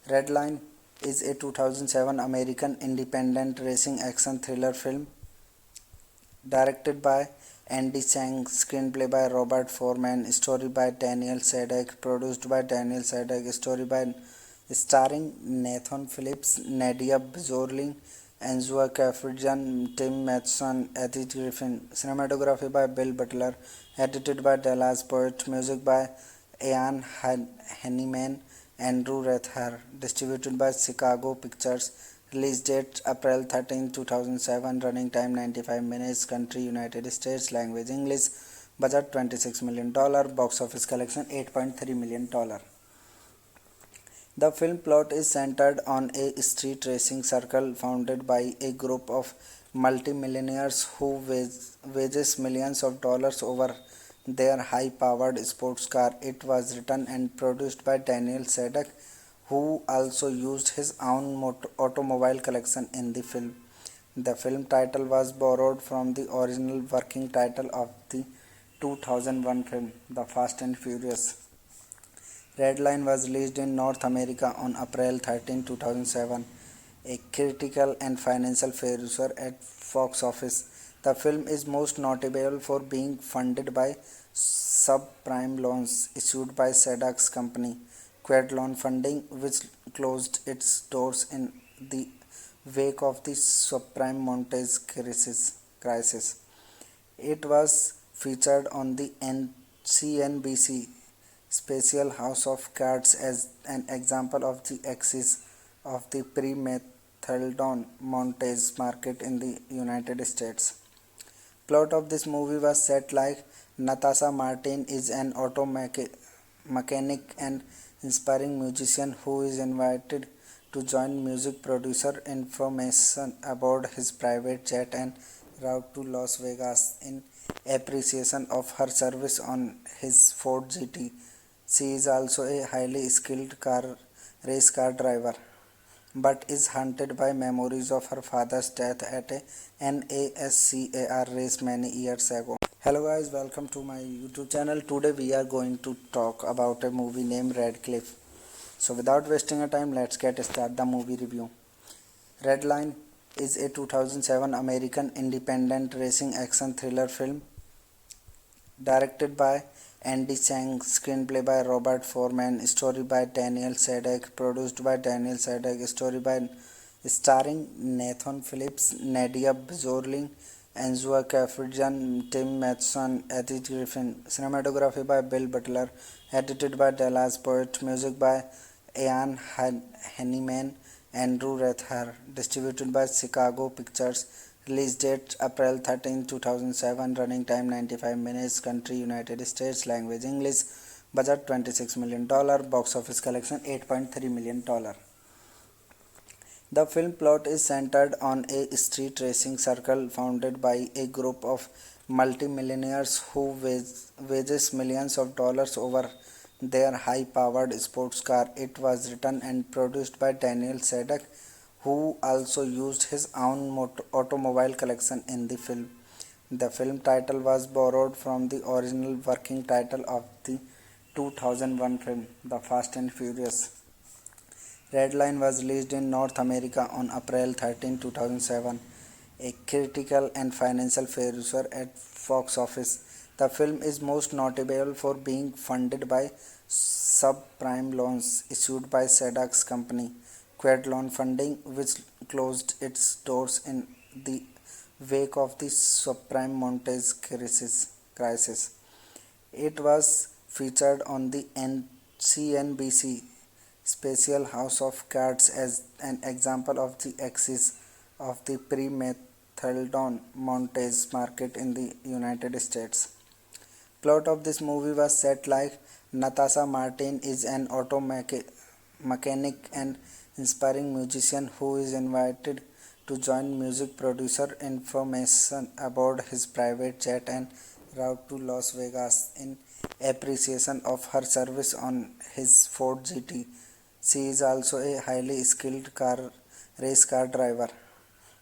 Redline is a 2007 American independent racing action thriller film directed by Andy Chang, screenplay by Robert Foreman, story by Daniel Sadek, produced by Daniel Sadek, story by starring Nathan Phillips, Nadia Bjorling, Angela Kaffijan, Tim Matheson, Eddie Griffin, cinematography by Bill Butler, edited by Dallas Poet, music by Ian Henneman, Andrew Rethar, distributed by Chicago Pictures. Release date April 13, 2007. Running time 95 minutes. Country United States. Language English. Budget $26 million. Box office collection $8.3 million. The film plot is centered on a street racing circle founded by a group of multimillionaires who wages millions of dollars over their high-powered sports car. It was written and produced by Daniel Sadek, who also used his own automobile collection in the film. The film title was borrowed from the original working title of the 2001 film, The Fast and Furious. Redline was released in North America on April 13, 2007, a critical and financial failure at box office. The film is most notable for being funded by subprime loans issued by SEDAC's company, Quad Loan Funding, which closed its doors in the wake of the subprime mortgage crisis. It was featured on the CNBC special House of Cards as an example of the axis of the pre-methadone mortgage market in the United States. Plot of this movie was set like Natasha Martin is an mechanic and inspiring musician who is invited to join music producer information aboard his private jet en route to Las Vegas in appreciation of her service on his Ford GT. She is also a highly skilled race car driver, but is haunted by memories of her father's death at a NASCAR race many years ago. Hello guys, welcome to my YouTube channel. Today we are going to talk about a movie named Radcliffe. So without wasting a time, let's get started the movie review. Redline is a 2007 American independent racing action thriller film directed by Andy Chang, screenplay by Robert Foreman, story by Daniel Sadek, produced by Daniel Sadek, story by starring Nathan Phillips, Nadia Bjorling, Angela Kaffijan, Tim Matheson, Edith Griffin, cinematography by Bill Butler, edited by Dallas Poet, music by Ian Henneman, Andrew Rethar, distributed by Chicago Pictures. Release date April 13, 2007. Running time 95 minutes. Country United States. Language English. Budget $26 million. Box office collection $8.3 million. The film plot is centered on a street racing circle founded by a group of multimillionaires who wages millions of dollars over their high-powered sports car. It was written and produced by Daniel Sadek, who also used his own automobile collection in the film. The film title was borrowed from the original working title of the 2001 film, The Fast and Furious. Redline was released in North America on April 13, 2007, a critical and financial failure at box office. The film is most notable for being funded by subprime loans issued by SEDAC's company, Quad Loan Funding, which closed its doors in the wake of the subprime mortgage crisis. It was featured on the CNBC special House of Cards as an example of the axis of the pre-methadone mortgage market in the United States. Plot of this movie was set like Natasha Martin is an mechanic and inspiring musician who is invited to join music producer information aboard his private jet en route to Las Vegas in appreciation of her service on his Ford GT. She is also a highly skilled race car driver,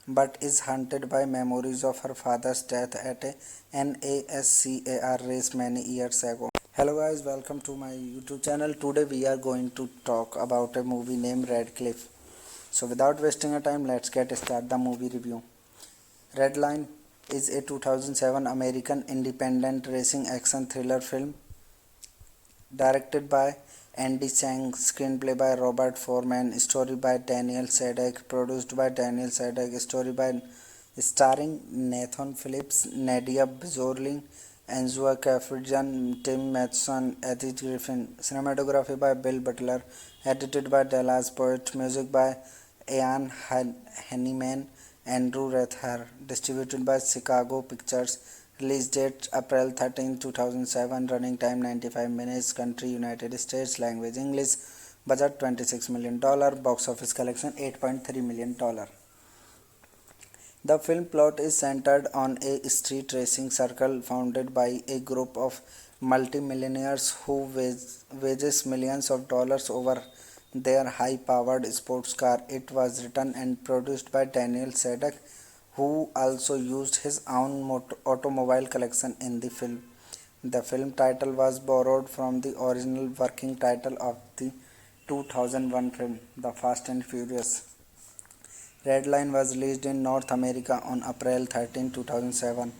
but is haunted by memories of her father's death at a NASCAR race many years ago. Hello guys, welcome to my YouTube channel. Today we are going to talk about a movie named Radcliffe. So without wasting a time, let's get started the movie review. Redline is a 2007 American independent racing action thriller film directed by Andy Chang, screenplay by Robert Foreman, story by Daniel Sadek, produced by Daniel Sadek, story by starring Nathan Phillips, Nadia Bjorling, Angela Kaffijan, Tim Matheson, Edith Griffin, cinematography by Bill Butler, edited by Dallas Poet, music by Ian Henneman, Andrew Rethar, distributed by Chicago Pictures. Release date April 13, 2007. Running time 95 minutes. Country United States. Language English. Budget $26 million. Box office collection $8.3 million. The film plot is centered on a street racing circle founded by a group of multimillionaires who wages millions of dollars over their high-powered sports car. It was written and produced by Daniel Sadek, who also used his own automobile collection in the film. The film title was borrowed from the original working title of the 2001 film, The Fast and Furious. Redline was released in North America on April 13, 2007,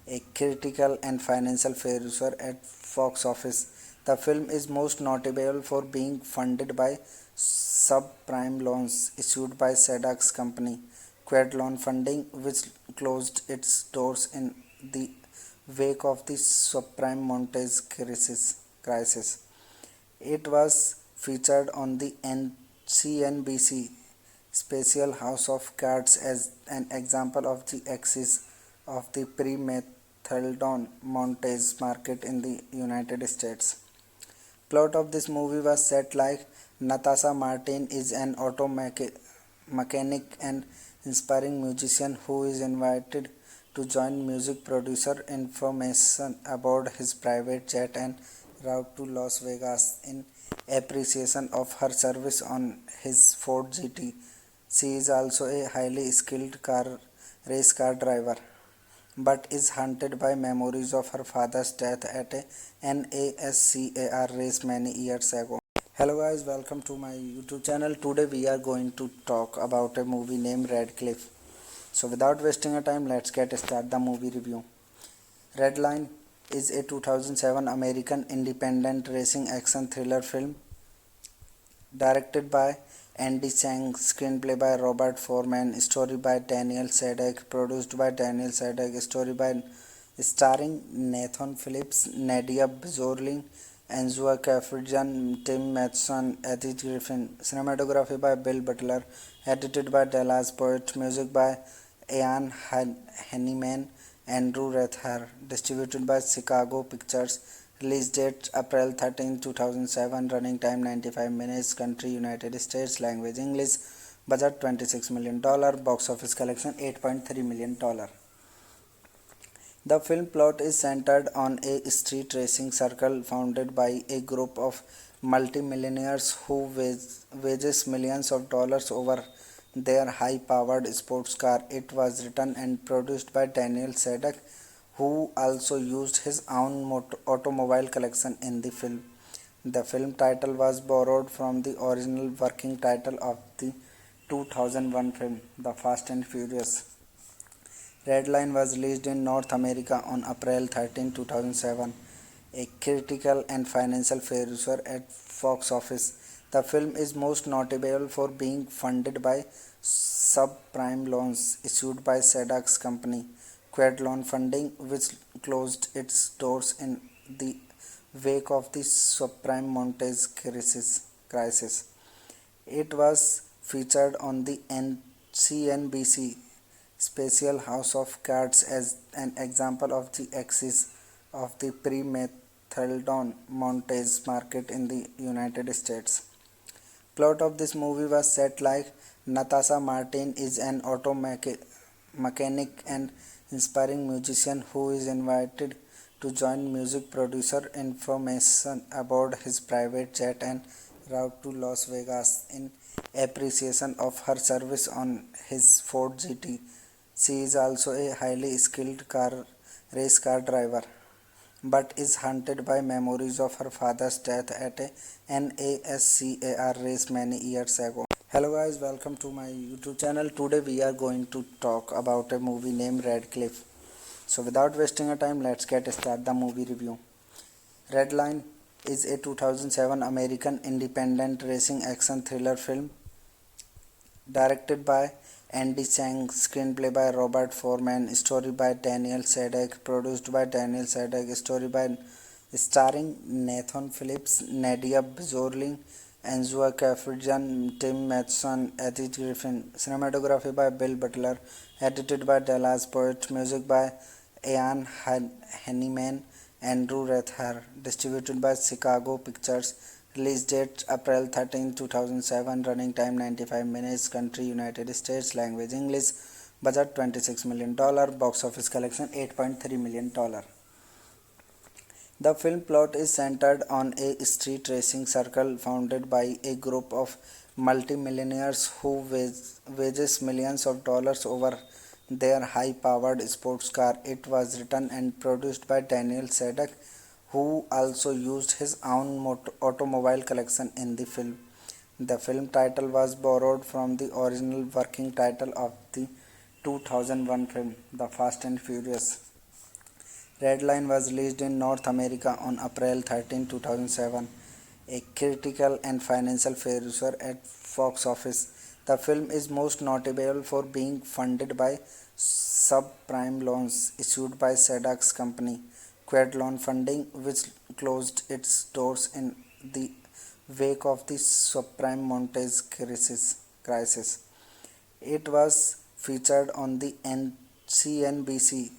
a critical and financial failure at box office. The film is most notable for being funded by subprime loans issued by SEDAC's company, Quad Loan Funding, which closed its doors in the wake of the subprime mortgage crisis. It was featured on the CNBC special House of Cards as an example of the axis of the pre-methadone mortgage market in the United States. Plot of this movie was set like Natasha Martin is an mechanic and inspiring musician who is invited to join music producer information aboard his private jet en route to Las Vegas in appreciation of her service on his Ford GT. She is also a highly skilled race car driver, but is haunted by memories of her father's death at a NASCAR race many years ago. Hello guys, welcome to my YouTube channel. Today we are going to talk about a movie named Radcliffe. So without wasting a time, let's get started the movie review. Redline is a 2007 American independent racing action thriller film directed by Andy Chang, screenplay by Robert Foreman, story by Daniel Sadek, produced by Daniel Sadek, story by starring Nathan Phillips, Nadia Bjorling, Angela Kaffijan, Tim Matheson, Eddie Griffin, cinematography by Bill Butler, edited by Dallas Poet, music by Ian Henneman, Andrew Rethar, distributed by Chicago Pictures. Release date April 13, 2007. Running time 95 minutes. Country United States. Language English. Budget $26 million. Box office collection $8.3 million. The film plot is centered on a street racing circle founded by a group of multimillionaires who wages millions of dollars over their high-powered sports car. It was written and produced by Daniel Sadek, who also used his own automobile collection in the film. The film title was borrowed from the original working title of the 2001 film, The Fast and Furious. Redline was released in North America on April 13, 2007, a critical and financial failure at box office. The film is most notable for being funded by subprime loans issued by SEDAC's company, Quad Loan Funding, which closed its doors in the wake of the subprime mortgage crisis. It was featured on the CNBC special House of Cards as an example of the axis of the pre-methadone mortgage market in the United States. Plot of this movie was set like Natasha Martin is an mechanic and inspiring musician who is invited to join music producer information aboard his private jet en route to Las Vegas in appreciation of her service on his Ford GT. She is also a highly skilled race car driver, but is haunted by memories of her father's death at a NASCAR race many years ago. Hello guys, welcome to my YouTube channel. Today we are going to talk about a movie named Radcliffe. So without wasting a time, let's get started the movie review. Redline is a 2007 American independent racing action thriller film directed by Andy Chang, screenplay by Robert Foreman, story by Daniel Sadek, produced by Daniel Sadek, story by starring Nathan Phillips, Nadia Bjorling, Angela Kaffijan, Tim Matheson, Eddie Griffin, cinematography by Bill Butler, edited by Dallas Poet, music by Ian Henneman, Andrew Rethar, distributed by Chicago Pictures. Release date April 13, 2007. Running time 95 minutes. Country United States. Language English. Budget $26 million. Box office collection $8.3 million. The film plot is centered on a street racing circle founded by a group of multimillionaires who wages millions of dollars over their high-powered sports car. It was written and produced by Daniel Sadek, who also used his own automobile collection in the film. The film title was borrowed from the original working title of the 2001 film, The Fast and Furious. Redline was released in North America on April 13, 2007, a critical and financial failure at box office. The film is most notable for being funded by subprime loans issued by SEDAC's company, Quad Loan Funding, which closed its doors in the wake of the subprime mortgage crisis. It was featured on the CNBC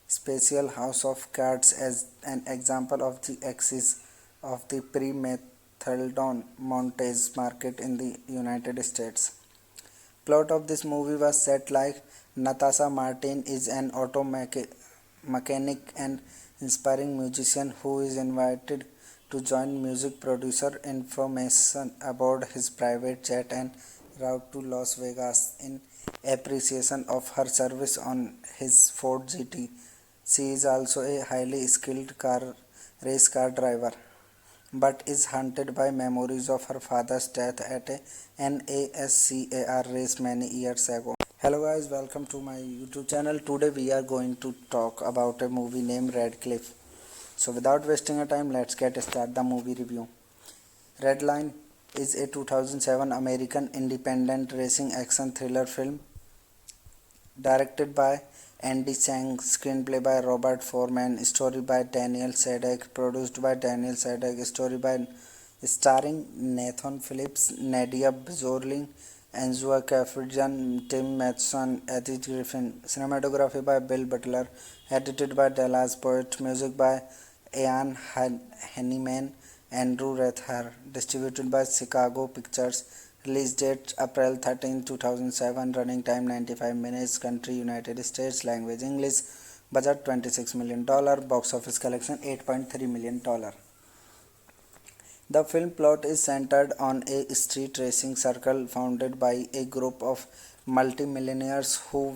special House of Cards as an example of the axis of the pre-methadone mortgage market in the United States. Plot of this movie was set like Natasha Martin is an auto mechanic and inspiring musician who is invited to join music producer information aboard his private jet en route to Las Vegas in appreciation of her service on his Ford GT. She is also a highly skilled race car driver, but is haunted by memories of her father's death at a NASCAR race many years ago. Hello guys, welcome to my YouTube channel. Today we are going to talk about a movie named Radcliffe. So without wasting a time, let's get started the movie review. Redline is a 2007 American independent racing action thriller film directed by Andy Chang, screenplay by Robert Foreman, story by Daniel Sadek, produced by Daniel Sadek, story by starring Nathan Phillips, Nadia Bjorling, Angela Kaffijan, Tim Matheson, Edith Griffin, cinematography by Bill Butler, edited by Dallas Poet, music by Ian Henneman, Andrew Rethar, distributed by Chicago Pictures. Release date April 13, 2007. Running time 95 minutes. Country United States. Language English. Budget $26 million. Box office collection $8.3 million. The film plot is centered on a street racing circle founded by a group of multimillionaires who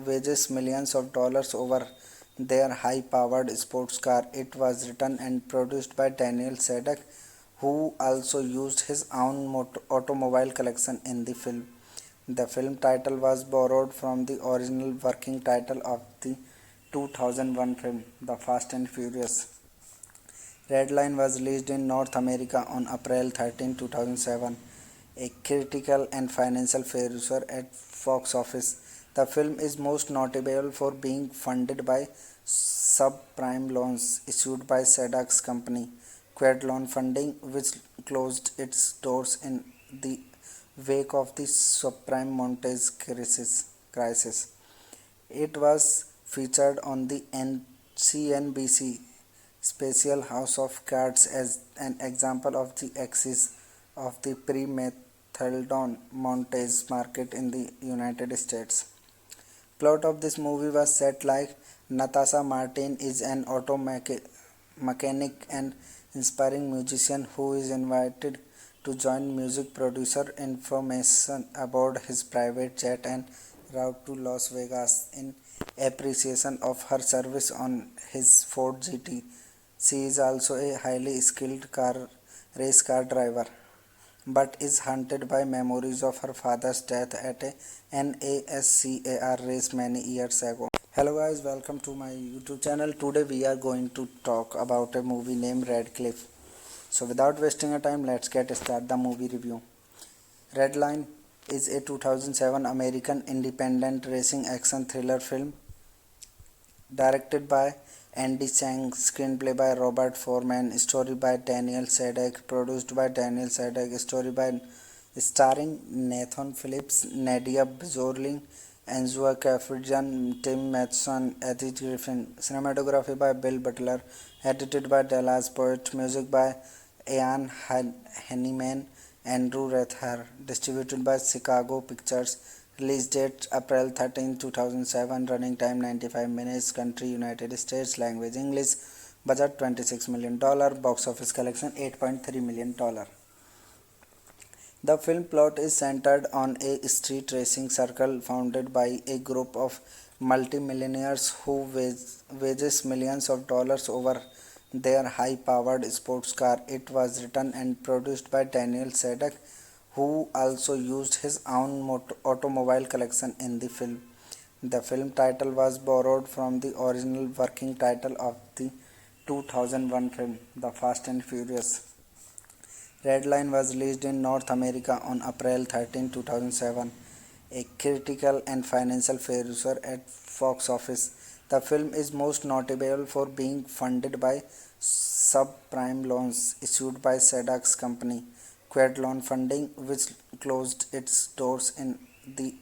wages millions of dollars over their high-powered sports car. It was written and produced by Daniel Sadek, who also used his own automobile collection in the film. The film title was borrowed from the original working title of the 2001 film, The Fast and Furious. Redline was released in North America on April 13, 2007, a critical and financial failure at box office. The film is most notable for being funded by subprime loans issued by SEDAC's company, Quad Loan Funding, which closed its doors in the wake of the subprime mortgage crisis. It was featured on the CNBC special House of Cards as an example of the axis of the pre-methadone mortgage market in the United States. Plot of this movie was set like Natasha Martin is an auto mechanic and inspiring musician who is invited to join music producer information aboard his private jet en route to Las Vegas in appreciation of her service on his Ford GT. She is also a highly skilled race car driver, but is haunted by memories of her father's death at a NASCAR race many years ago. Hello guys, welcome to my YouTube channel. Today we are going to talk about a movie named Radcliffe. So without wasting a time, let's get started the movie review. Redline is a 2007 American independent racing action thriller film directed by Andy Chang, screenplay by Robert Foreman, story by Daniel Sadek, produced by Daniel Sadek, story by starring Nathan Phillips, Nadia Bjorling, Angela Kaffijan, Tim Matheson, Edith Griffin, cinematography by Bill Butler, edited by Dallas Poet, music by Ian Henneman, Andrew Rethar, distributed by Chicago Pictures. Release date April 13, 2007. Running time 95 minutes. Country United States. Language English. Budget $26 million. Box office collection $8.3 million. The film plot is centered on a street racing circle founded by a group of multimillionaires who wages millions of dollars over their high-powered sports car. It was written and produced by Daniel Sadek, who also used his own automobile collection in the film. The film title was borrowed from the original working title of the 2001 film, The Fast and Furious. Redline was released in North America on April 13, 2007, a critical and financial failure at box office. The film is most notable for being funded by subprime loans issued by SEDAC's company, Quad Loan Funding, which closed its doors in the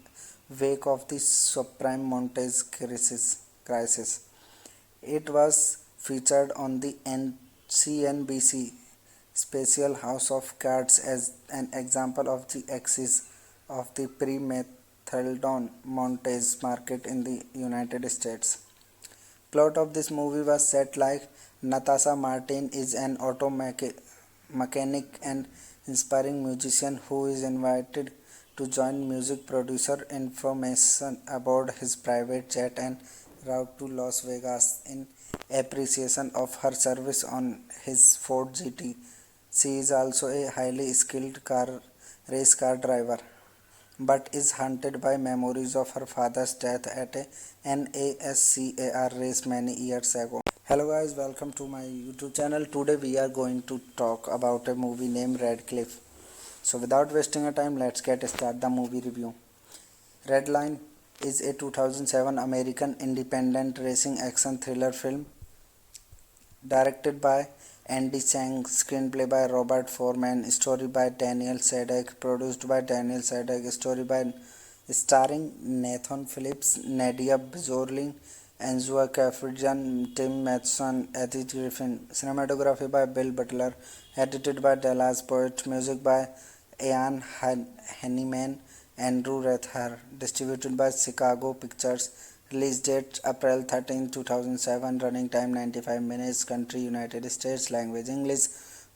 wake of the subprime mortgage crisis. It was featured on the CNBC special House of Cards as an example of the axis of the pre-methadone mortgage market in the United States. Plot of this movie was set like Natasha Martin is an auto mechanic and inspiring musician who is invited to join music producer information aboard his private jet and route to Las Vegas in appreciation of her service on his Ford GT. She is also a highly skilled race car driver, but is haunted by memories of her father's death at a NASCAR race many years ago. Hello guys, welcome to my YouTube channel. Today we are going to talk about a movie named Radcliffe. So without wasting a time, let's get started the movie review. Redline is a 2007 American independent racing action thriller film directed by Andy Chang, screenplay by Robert Foreman, story by Daniel Sadek, produced by Daniel Sadek, story by starring Nathan Phillips, Nadia Bjorling, Angela Kafrijan, Tim Matheson, Edith Griffin, cinematography by Bill Butler, edited by Dallas Poet, music by Ian Henneman, Andrew Rethar, distributed by Chicago Pictures. Release date April 13, 2007. Running time 95 minutes. Country United States. Language English.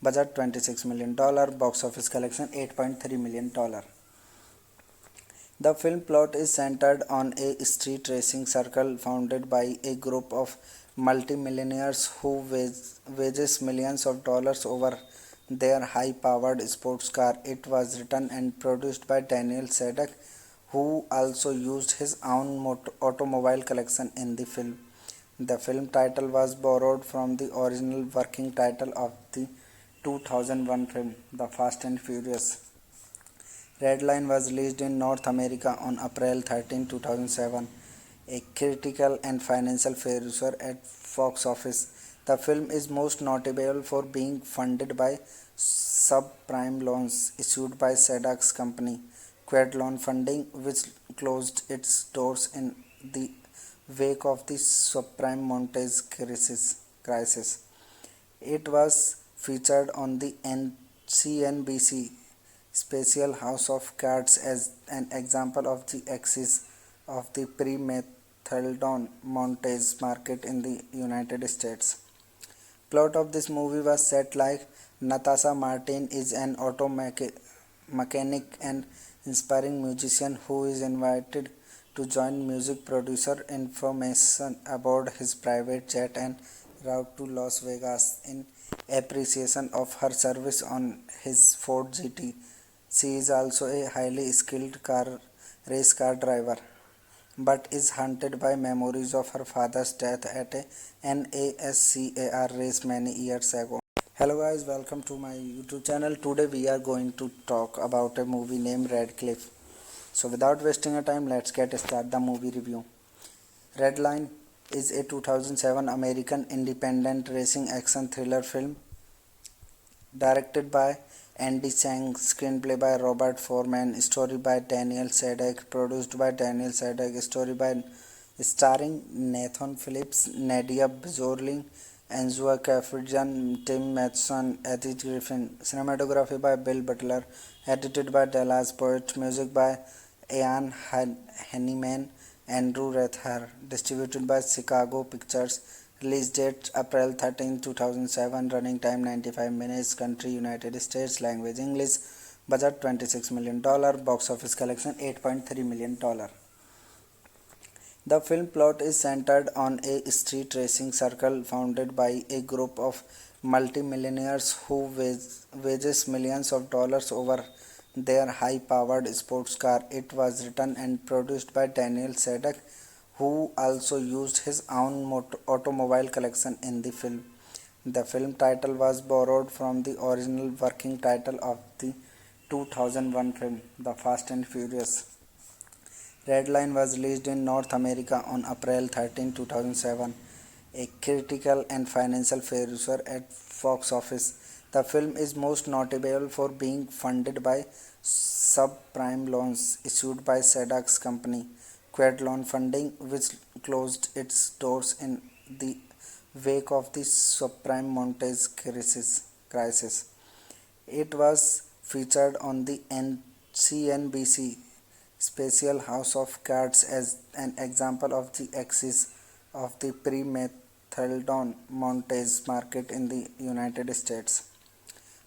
Budget $26 million. Box office collection $8.3 million. The film plot is centered on a street racing circle founded by a group of multimillionaires who wages millions of dollars over their high-powered sports car. It was written and produced by Daniel Sadek, who also used his own automobile collection in the film. The film title was borrowed from the original working title of the 2001 film, The Fast and Furious. Redline was released in North America on April 13, 2007, a critical and financial failure at box office. The film is most notable for being funded by subprime loans issued by SEDAC's company, Quad Loan Funding, which closed its doors in the wake of the subprime mortgage crisis. It was featured on the CNBC special House of Cards as an example of the axis of the pre-methadone mortgage market in the United States. Plot of this movie was set like Natasha Martin is an auto mechanic and inspiring musician who is invited to join music producer information aboard his private jet and route to Las Vegas in appreciation of her service on his Ford GT. She is also a highly skilled race car driver, but is haunted by memories of her father's death at a NASCAR race many years ago. Hello guys, welcome to my YouTube channel. Today we are going to talk about a movie named Radcliffe. So without wasting a time, let's get started the movie review. Redline is a 2007 American independent racing action thriller film directed by Andy Chang, screenplay by Robert Foreman, story by Daniel Sadek, produced by Daniel Sadek, story by starring Nathan Phillips, Nadia Bjorling, Angela Kafrijan, Tim Matheson, Edith Griffin, cinematography by Bill Butler, edited by Dallas Poet, music by Ian Henneman, Andrew Rethar, distributed by Chicago Pictures. Release date April 13, 2007. Running time 95 minutes. Country United States. Language English. Budget $26 million. Box office collection $8.3 million. The film plot is centered on a street racing circle founded by a group of multimillionaires who wages millions of dollars over their high-powered sports car. It was written and produced by Daniel Sadek, who also used his own automobile collection in the film. The film title was borrowed from the original working title of the 2001 film, The Fast and Furious. Redline was released in North America on April 13, 2007, a critical and financial failure at box office. The film is most notable for being funded by subprime loans issued by SEDAC's company, Quad Loan Funding, which closed its doors in the wake of the subprime mortgage crisis. It was featured on the CNBC special House of Cards as an example of the axis of the pre-methadone mortgage market in the United States.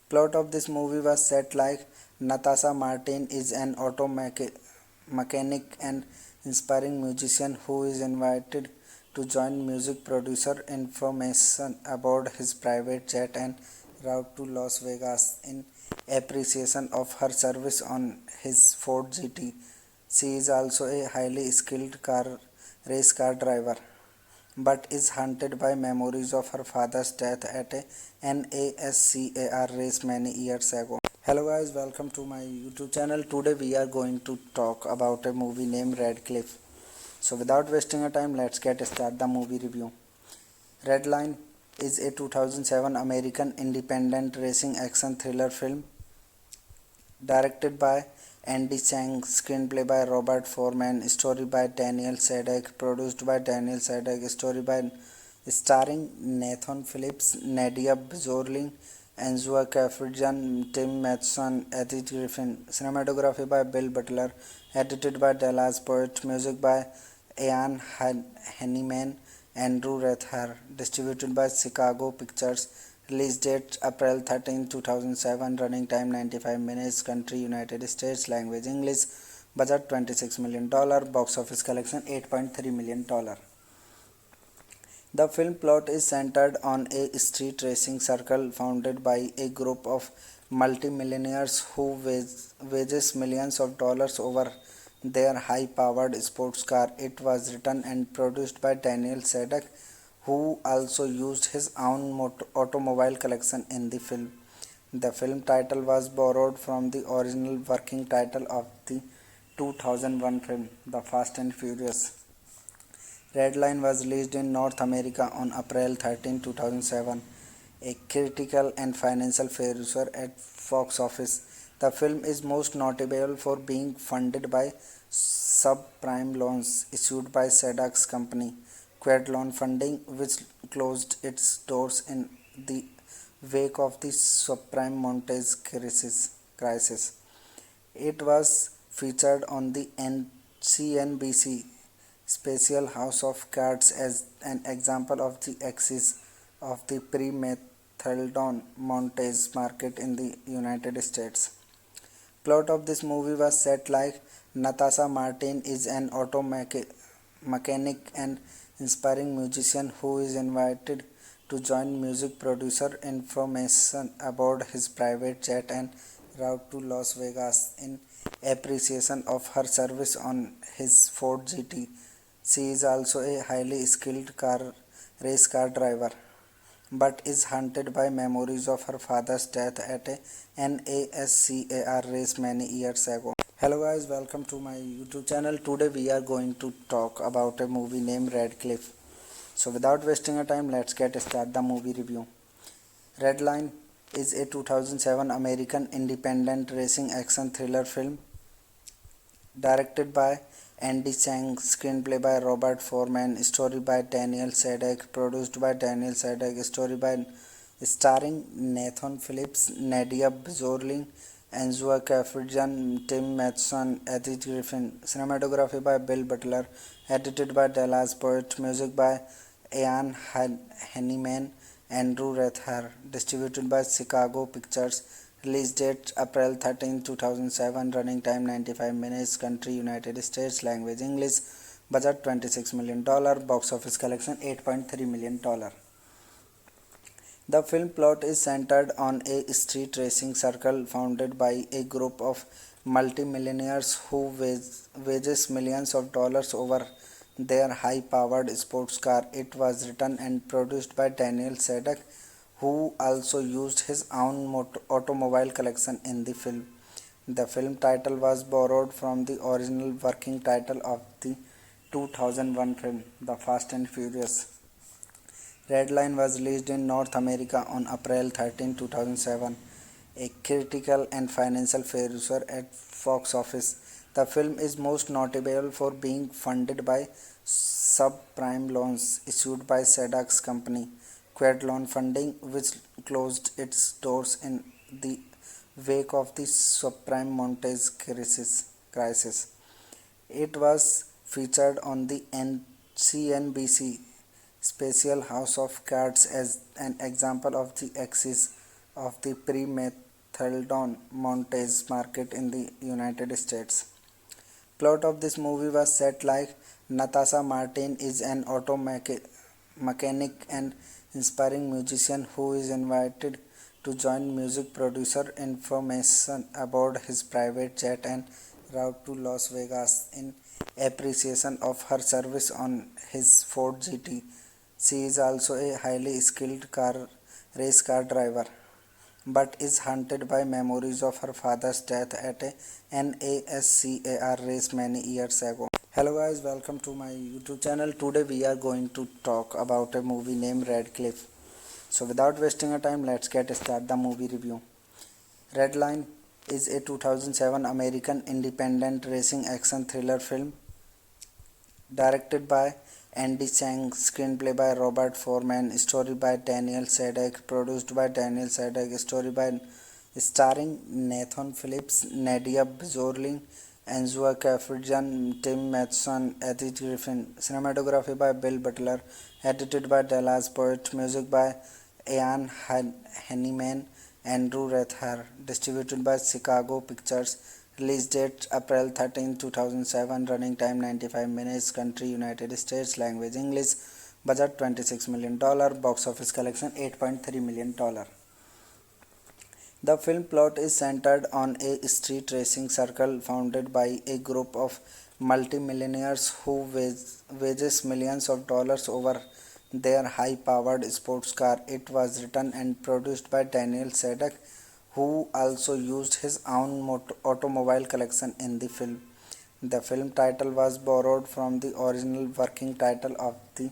Plot of this movie was set like Natasha Martin is an auto mechanic and inspiring musician who is invited to join music producer information aboard his private jet en route to Las Vegas in appreciation of her service on his Ford GT. She is also a highly skilled race car driver, but is haunted by memories of her father's death at a NASCAR race many years ago. Hello guys, welcome to my YouTube channel. Today we are going to talk about a movie named Radcliffe. So without wasting our time, let's get started the movie review. Redline is a 2007 American independent racing action thriller film directed by Andy Chang, screenplay by Robert Foreman, story by Daniel Sadek, produced by Daniel Sadek, story by starring Nathan Phillips, Nadia Bjorling, Angela Kaffijan, Tim Matheson, Edith Griffin, cinematography by Bill Butler, edited by Dallas Poet, music by Ian Henneman, Andrew Rethar, distributed by Chicago Pictures. Release date April 13, 2007. Running time 95 minutes. Country United States. Language English. Budget $26 million. Box office collection $8.3 million. The film plot is centered on a street racing circle founded by a group of multimillionaires who wages millions of dollars over their high-powered sports car. It was written and produced by Daniel Sadek, who also used his own automobile collection in the film. The film title was borrowed from the original working title of the 2001 film, The Fast and Furious. Redline was released in North America on April 13, 2007, a critical and financial failure at box office. The film is most notable for being funded by subprime loans issued by SEDAC's company, Quad Loan Funding, which closed its doors in the wake of the subprime mortgage crisis. It was featured on the CNBC special House of Cards as an example of the axis of the pre-methadone mortgage market in the United States. Plot of this movie was set like Natasha Martin is an auto mechanic and inspiring musician who is invited to join music producer information aboard his private jet en route to Las Vegas in appreciation of her service on his Ford GT. She is also a highly skilled race car driver, but is haunted by memories of her father's death at a NASCAR race many years ago. Hello guys, welcome to my YouTube channel. Today we are going to talk about a movie named Radcliffe. So without wasting our time, let's get started the movie review. Redline is a 2007 American independent racing action thriller film directed by Andy Chang, screenplay by Robert Foreman, story by Daniel Sadek, produced by Daniel Sadek, story by starring Nathan Phillips, Nadia Bjorling, Angela Kaffijan, Tim Matheson, Edith Griffin, cinematography by Bill Butler, edited by Dallas Poet, music by Ian Henneman, Andrew Rethar, distributed by Chicago Pictures. Release date April 13, 2007. Running time 95 minutes. Country United States. Language English. budget $26 million, box office collection $8.3 million. The film plot is centered on a street racing circle founded by a group of multimillionaires who wages millions of dollars over their high-powered sports car. It was written and produced by Daniel Sadek, who also used his own automobile collection in the film. The film title was borrowed from the original working title of the 2001 film, The Fast and Furious. Redline was released in North America on April 13, 2007, a critical and financial failure at box office. The film is most notable for being funded by subprime loans issued by Sadek's company, Quad Loan Funding, which closed its doors in the wake of the subprime mortgage crisis. It was featured on the CNBC special House of Cards as an example of the axis of the pre-methadone mortgage market in the United States. Plot of this movie was set like Natasha Martin is an auto mechanic and inspiring musician who is invited to join music producer information aboard his private jet en route to Las Vegas in appreciation of her service on his Ford GT. She is also a highly skilled race car driver, but is haunted by memories of her father's death at a NASCAR race many years ago. Hello guys, welcome to my YouTube channel. Today we are going to talk about a movie named Radcliffe. So without wasting our time, let's get started the movie review. Redline is a 2007 American independent racing action thriller film directed by Andy Chang, screenplay by Robert Foreman, story by Daniel Sadek, produced by Daniel Sadek, story by starring Nathan Phillips, Nadia Bjorling, Angela Kaffijan, Tim Matheson, Edith Griffin, cinematography by Bill Butler, edited by Dallas Poet, music by Ian Henneman, Andrew Rethar, distributed by Chicago Pictures. Release date April 13, 2007. Running time 95 minutes. Country United States. Language English. Budget $26 million. Box office collection $8.3 million. The film plot is centered on a street racing circle founded by a group of multimillionaires who wages millions of dollars over their high-powered sports car. It was written and produced by Daniel Sadek, who also used his own automobile collection in the film. The film title was borrowed from the original working title of the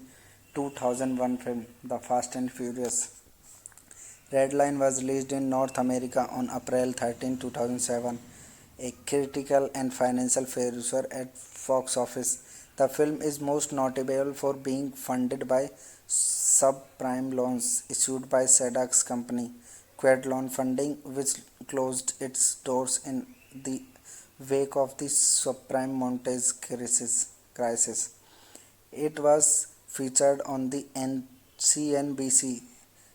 2001 film, The Fast and Furious. Redline was released in North America on April 13, 2007, a critical and financial failure at box office. The film is most notable for being funded by subprime loans issued by Sadek's company, Quad Loan Funding, which closed its doors in the wake of the subprime mortgage crisis. It was featured on the CNBC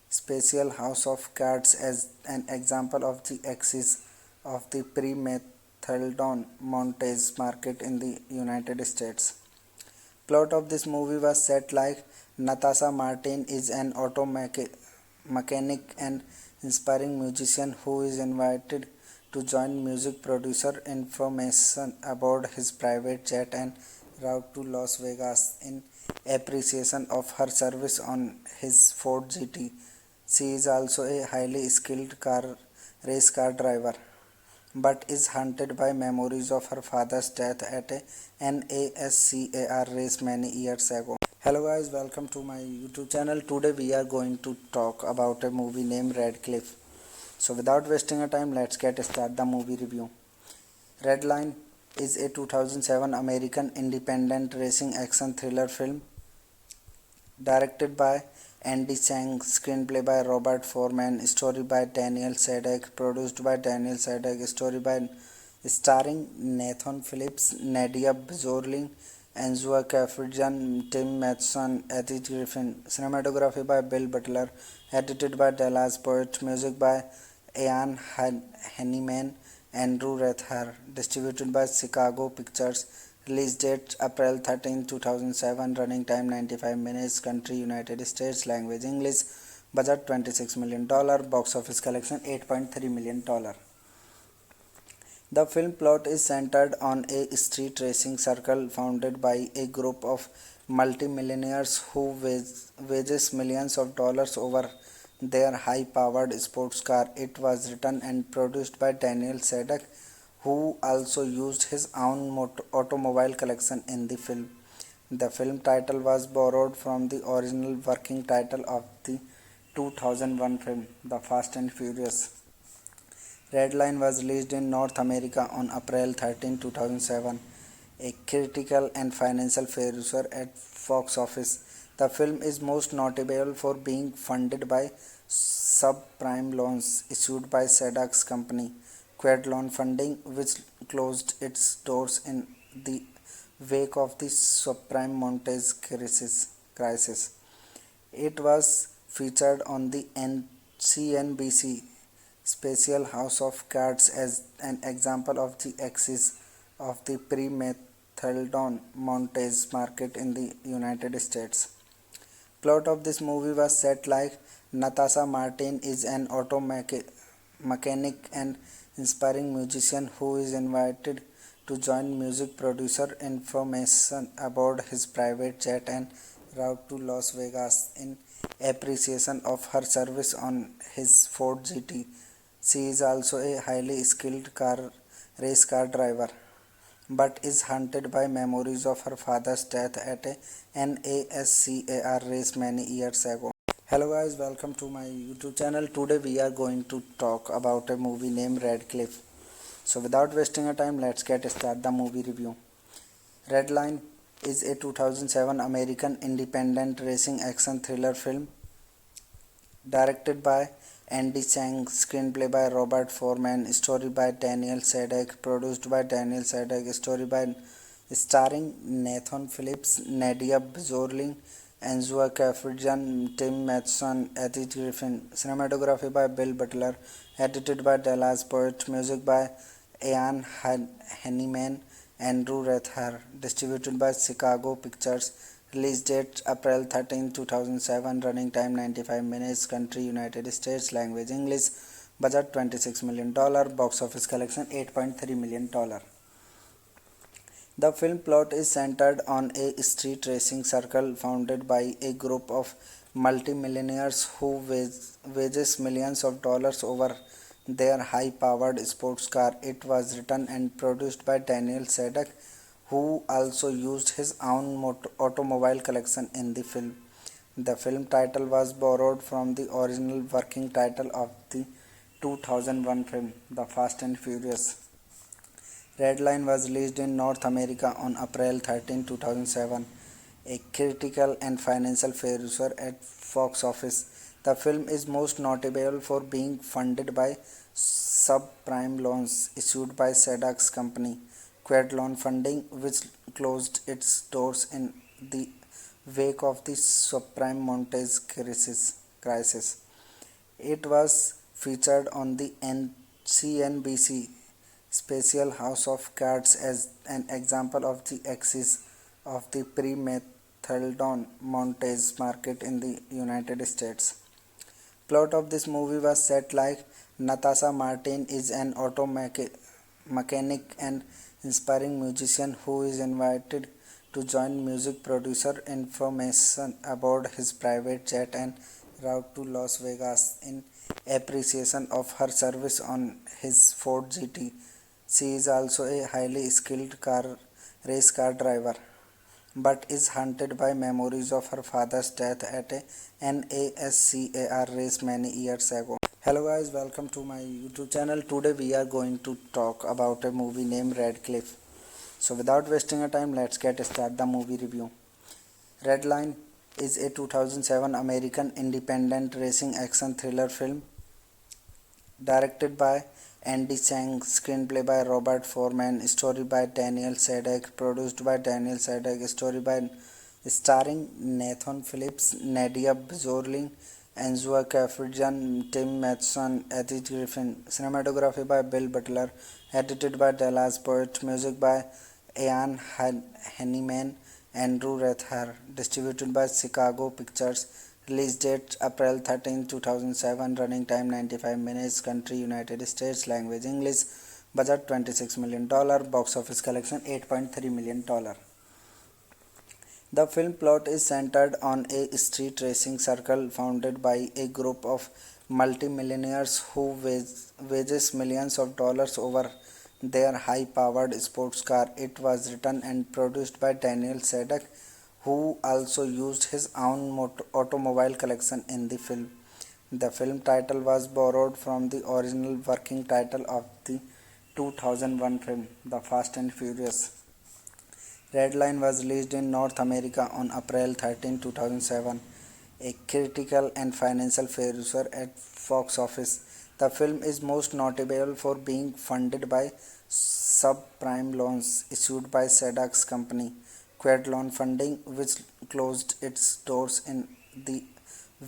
special House of Cards as an example of the axis of the pre-methadone mortgage market in the United States. Plot of this movie was set like Natasha Martin is an auto mechanic and inspiring musician who is invited to join music producer information aboard his private jet en route to Las Vegas in appreciation of her service on his Ford GT. She is also a highly skilled race car driver, but is haunted by memories of her father's death at a NASCAR race many years ago. Hello guys, welcome to my YouTube channel. Today we are going to talk about a movie named Radcliffe. So without wasting our time, let's get started the movie review. Redline is a 2007 American independent racing action thriller film directed by Andy Chang, screenplay by Robert Foreman, story by Daniel Sadek, produced by Daniel Sadek, story by starring Nathan Phillips, Nadia Bjorling, Angela Kaffijan, Tim Matheson, Edith Griffin, cinematography by Bill Butler, edited by Dallas Poet, music by Ian Henneman, Andrew Rethar, distributed by Chicago Pictures. Release date April 13, 2007. Running time 95 minutes. Country United States. Language English. Budget $26 million. Box office collection $8.3 million. The film plot is centered on a street racing circle founded by a group of multimillionaires who wages millions of dollars over their high-powered sports car. It was written and produced by Daniel Sadek, who also used his own automobile collection in the film. The film title was borrowed from the original working title of the 2001 film, The Fast and Furious. Redline was released in North America on April 13, 2007, a critical and financial failure at box office. The film is most notable for being funded by subprime loans issued by Sadek's company, Quad Loan Funding, which closed its doors in the wake of the subprime mortgage crisis. It was featured on the CNBC special House of Cards as an example of the axis of the pre-methadone mortgage market in the United States. Plot of this movie was set like Natasha Martin is an auto mechanic and inspiring musician who is invited to join music producer information aboard his private jet en route to Las Vegas in appreciation of her service on his Ford GT. She is also a highly skilled race car driver, but is haunted by memories of her father's death at a NASCAR race many years ago. Hello guys, welcome to my YouTube channel. Today we are going to talk about a movie named Radcliffe. So without wasting our time, let's get started the movie review. Redline is a 2007 American independent racing action thriller film directed by Andy Chang, screenplay by Robert Foreman, story by Daniel Sadek, produced by Daniel Sadek, story by starring Nathan Phillips, Nadia Bjorling, Angela Kaffijan, Tim Matheson, Edith Griffin, cinematography by Bill Butler, edited by Dallas Poet, music by Ian Henneman, Andrew Rethar, distributed by Chicago Pictures. Release date April 13, 2007. Running time 95 minutes. Country United States. Language English. Budget $26 million. Box office collection $8.3 million. The film plot is centered on a street racing circle founded by a group of multimillionaires who wages millions of dollars over their high-powered sports car. It was written and produced by Daniel Sadek, who also used his own automobile collection in the film. The film title was borrowed from the original working title of the 2001 film, The Fast and Furious. Redline was released in North America on April 13, 2007, a critical and financial failure at box office. The film is most notable for being funded by subprime loans issued by Sadek's company, Quad Loan Funding, which closed its doors in the wake of the subprime mortgage crisis. It was featured on the CNBC special House of Cards as an example of the axis of the pre-methadone mortgage market in the United States. Plot of this movie was set like Natasha Martin is an auto mechanic and inspiring musician who is invited to join music producer information aboard his private jet en route to Las Vegas in appreciation of her service on his Ford GT. She is also a highly skilled race car driver, but is haunted by memories of her father's death at a NASCAR race many years ago. Hello guys, welcome to my YouTube channel. Today we are going to talk about a movie named Radcliffe. So without wasting our time, let's get started the movie review. Redline is a 2007 American independent racing action thriller film directed by Andy Chang, screenplay by Robert Foreman, story by Daniel Sadek, produced by Daniel Sadek, story by starring Nathan Phillips, Nadia Bjorling, Angela Kaffijan, Tim Matheson, Edith Griffin, cinematography by Bill Butler, edited by Dallas Poet, music by Ian Henneman, Andrew Rethar. Distributed by Chicago Pictures. Release date April 13, 2007. Running time 95 minutes. Country United States. Language English. Budget $26 million. Box office collection $8.3 million. The film plot is centered on a street racing circle founded by a group of multimillionaires who wages millions of dollars over their high-powered sports car. It was written and produced by Daniel Sadek, who also used his own automobile collection in the film. The film title was borrowed from the original working title of the 2001 film, The Fast and Furious. Redline was released in North America on April 13, 2007, a critical and financial failure at box office. The film is most notable for being funded by subprime loans issued by Sadek's company, Quad Loan Funding, which closed its doors in the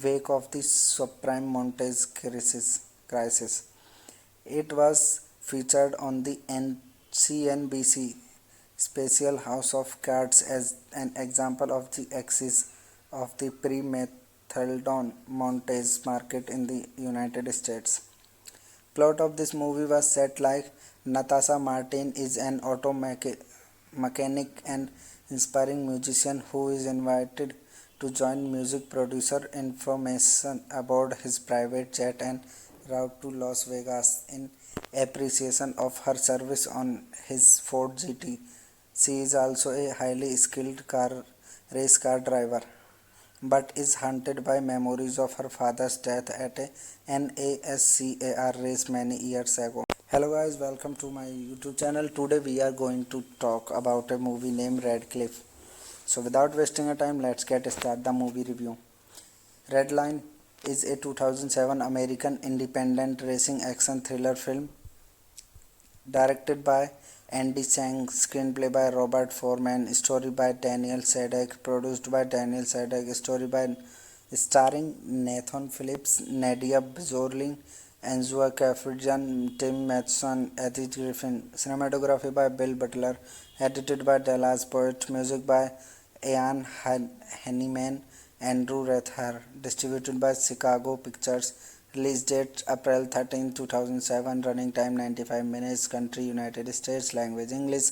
wake of the subprime mortgage crisis. It was featured on the CNBC special House of Cards as an example of the axis of the pre-methadone mortgage market in the United States. Plot of this movie was set like Natasha Martin is an auto mechanic and inspiring musician who is invited to join music producer information aboard his private jet en route to Las Vegas in appreciation of her service on his Ford GT. She is also a highly skilled race car driver, but is haunted by memories of her father's death at a NASCAR race many years ago. Hello guys, welcome to my YouTube channel. Today we are going to talk about a movie named Radcliffe. So without wasting a time, let's get started the movie review. Redline is a 2007 American independent racing action thriller film directed by Andy Chang, screenplay by Robert Foreman, story by Daniel Sadek, produced by Daniel Sadek, story by starring Nathan Phillips, Nadia Bjorling, Angela Kafidjan, Tim Matheson, Edith Griffin, cinematography by Bill Butler, edited by Dallas Poet, music by Ian Henneman, Andrew Rethar, distributed by Chicago Pictures. Release date April 13, 2007. Running time 95 minutes. Country United States. Language English.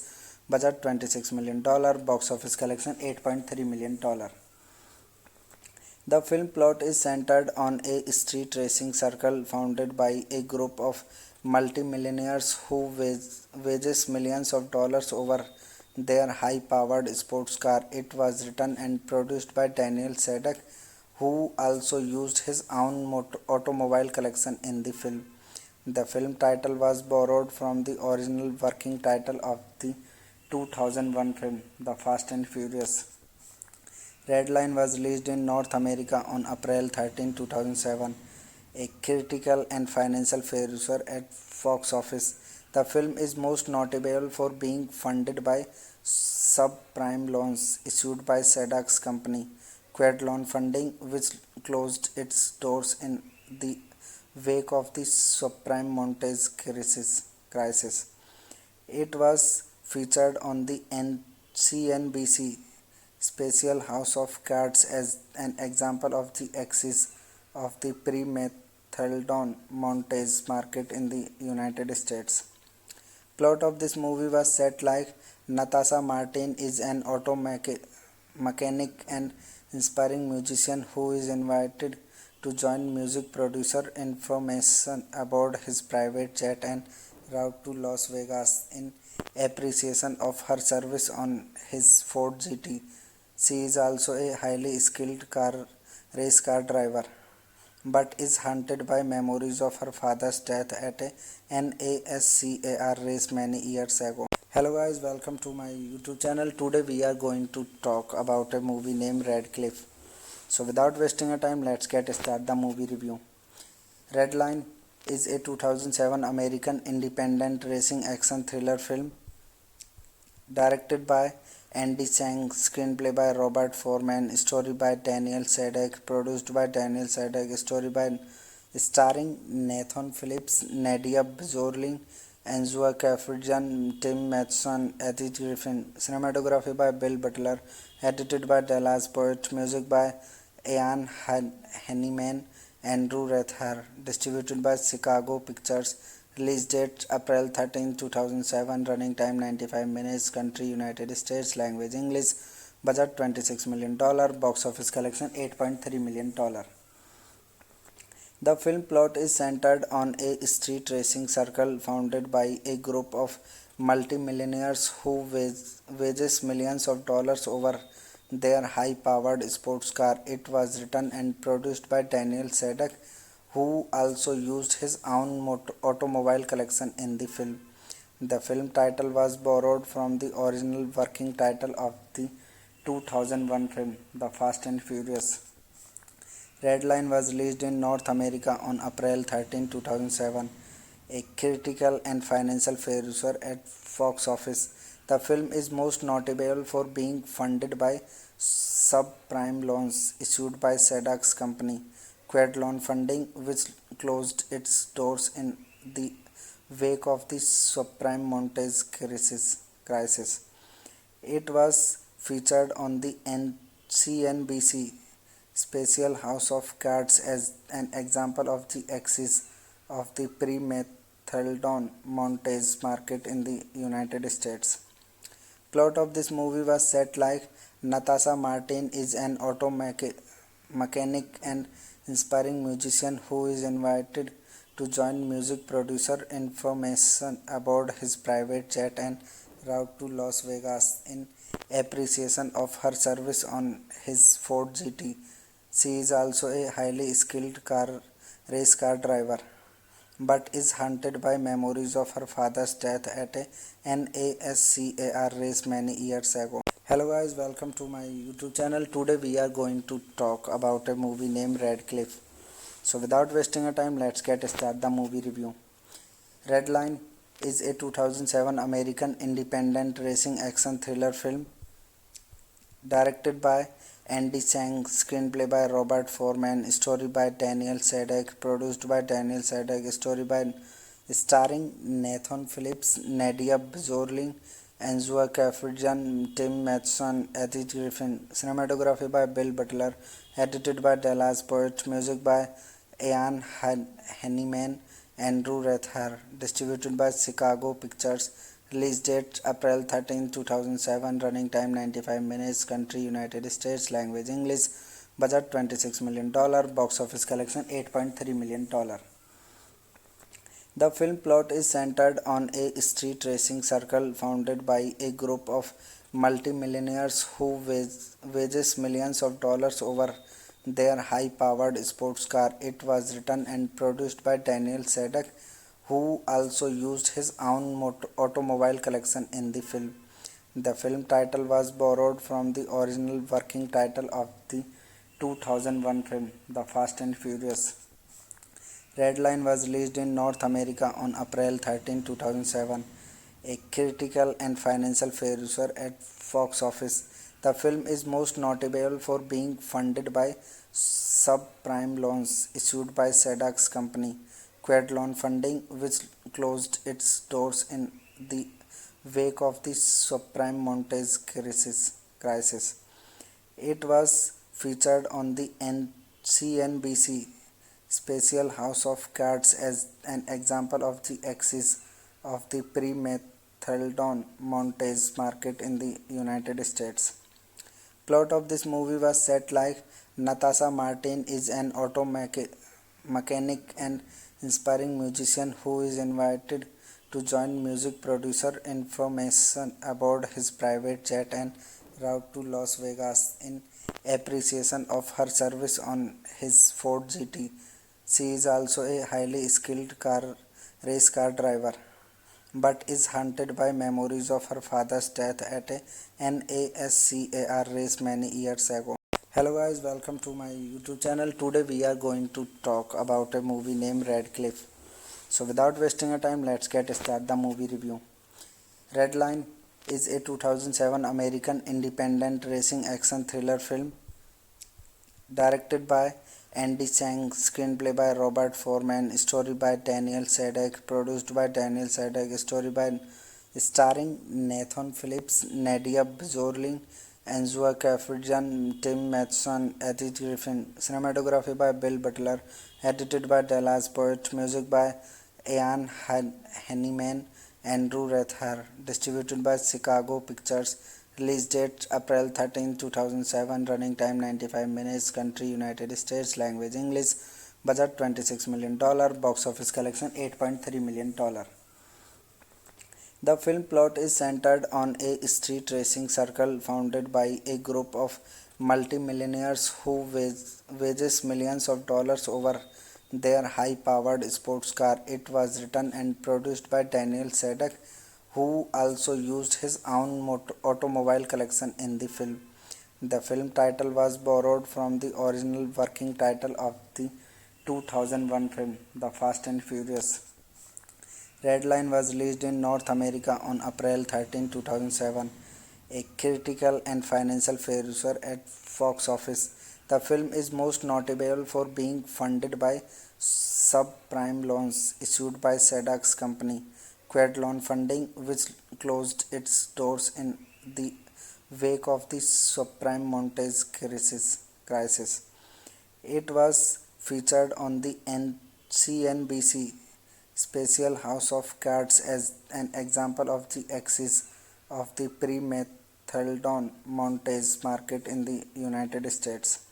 Budget $26 million. Box office collection $8.3 million. The film plot is centered on a street racing circle founded by a group of multimillionaires who wages millions of dollars over their high-powered sports car. It was written and produced by Daniel Sadek, who also used his own automobile collection in the film. The film title was borrowed from the original working title of the 2001 film, The Fast and Furious. Redline was released in North America on April 13, 2007, a critical and financial failure at box office. The film is most notable for being funded by subprime loans issued by Sadek's company, Quad Loan Funding, which closed its doors in the wake of the subprime mortgage crisis. It was featured on the CNBC special House of Cards as an example of the axis of the pre-methadone mortgage market in the United States. Plot of this movie was set like Natasha Martin is an auto mechanic and inspiring musician who is invited to join music producer information aboard his private jet en route to Las Vegas in appreciation of her service on his Ford GT. She is also a highly skilled race car driver, but is haunted by memories of her father's death at a NASCAR race many years ago. Hello guys, welcome to my YouTube channel. Today we are going to talk about a movie named Radcliffe. So without wasting a time, let's get started the movie review. Redline is a 2007 American independent racing action thriller film directed by Andy Chang, screenplay by Robert Foreman, story by Daniel Sadek, produced by Daniel Sadek, story by starring Nathan Phillips, Nadia Bjorling, Angela Kaffiran, Tim Matheson, Eddie Griffin. Cinematography by Bill Butler. Edited by Dallas Poet. Music by Ian Henneman, Andrew Rethar. Distributed by Chicago Pictures. Release date April 13, 2007. Running time 95 minutes. Country United States. Language English. Budget $26 million. Box office collection $8.3 million. The film plot is centered on a street racing circle founded by a group of multimillionaires who wages millions of dollars over their high-powered sports car. It was written and produced by Daniel Sadek, who also used his own automobile collection in the film. The film title was borrowed from the original working title of the 2001 film, The Fast and Furious. Redline was released in North America on April 13, 2007, a critical and financial failure at box office. The film is most notable for being funded by subprime loans issued by Sadek's company, Quad Loan Funding, which closed its doors in the wake of the subprime mortgage crisis. It was featured on the CNBC special House of Cards as an example of the axis of the pre-methadone mortgage market in the United States. Plot of this movie was set like Natasha Martin is an auto mechanic and inspiring musician who is invited to join music producer information aboard his private jet en route to Las Vegas in appreciation of her service on his Ford GT. She is also a highly skilled race car driver, but is haunted by memories of her father's death at a NASCAR race many years ago. Hello guys, welcome to my YouTube channel. Today we are going to talk about a movie named Radcliffe. So without wasting a time, let's get started the movie review. Redline is a 2007 American independent racing action thriller film directed by Andy Chang, screenplay by Robert Foreman, story by Daniel Sadek, produced by Daniel Sadek, story by starring Nathan Phillips, Nadia Bjorling, Angela Kaffiran, Tim Matheson, Eddie Griffin. Cinematography by Bill Butler, edited by Dallas Poet, music by Ian Henneman, Andrew Rethar. Distributed by Chicago Pictures. Release date April 13, 2007. Running time 95 minutes. Country United States. Language English. Budget $26 million. Box office collection $8.3 million. The film plot is centered on a street racing circle founded by a group of multimillionaires who wages millions of dollars over their high-powered sports car. It was written and produced by Daniel Sadek, who also used his own automobile collection in the film. The film title was borrowed from the original working title of the 2001 film, The Fast and Furious. Redline was released in North America on April 13, 2007, a critical and financial failure at box office. The film is most notable for being funded by subprime loans issued by Sadek's company, Quad Loan Funding, which closed its doors in the wake of the subprime mortgage crisis. It was featured on the CNBC special House of Cards as an example of the axis of the pre-methadone mortgage market in the United States. Plot of this movie was set like Natasha Martin is an auto mechanic and inspiring musician who is invited to join music producer information aboard his private jet en route to Las Vegas in appreciation of her service on his Ford GT. She is also a highly skilled race car driver, but is haunted by memories of her father's death at a NASCAR race many years ago. Hello guys, welcome to my YouTube channel. Today we are going to talk about a movie named Radcliffe. So without wasting a time, let's get started the movie review. Redline is a 2007 American independent racing action thriller film directed by Andy Chang, screenplay by Robert Foreman, story by Daniel Sadek, produced by Daniel Sadek, story by starring Nathan Phillips, Nadia Bjorling, Angela Kafidjan, Tim Matheson, Edith Griffin, cinematography by Bill Butler, edited by Dallas Poet, music by Ian Henneman, Andrew Rethar, distributed by Chicago Pictures, release date April 13, 2007, running time 95 minutes, country United States, language English, budget $26 million, box office collection $8.3 million. The film plot is centered on a street racing circle founded by a group of multimillionaires who wages millions of dollars over their high-powered sports car. It was written and produced by Daniel Sadek, who also used his own automobile collection in the film. The film title was borrowed from the original working title of the 2001 film, The Fast and Furious. Redline was released in North America on April 13, 2007, a critical and financial failure at box office. The film is most notable for being funded by subprime loans issued by Sadek's company, Quad Loan Funding, which closed its doors in the wake of the subprime mortgage crisis. It was featured on the CNBC special House of Cards as an example of the axis of the pre-methadone mortgage market in the United States.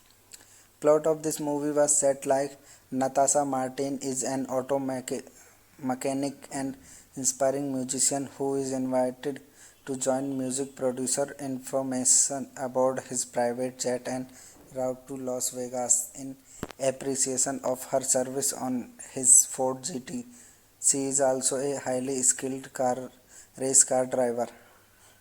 Plot of this movie was set like Natasha Martin is an auto mechanic and inspiring musician who is invited to join music producer information aboard his private jet en route to Las Vegas in appreciation of her service on his Ford GT. She is also a highly skilled race car driver,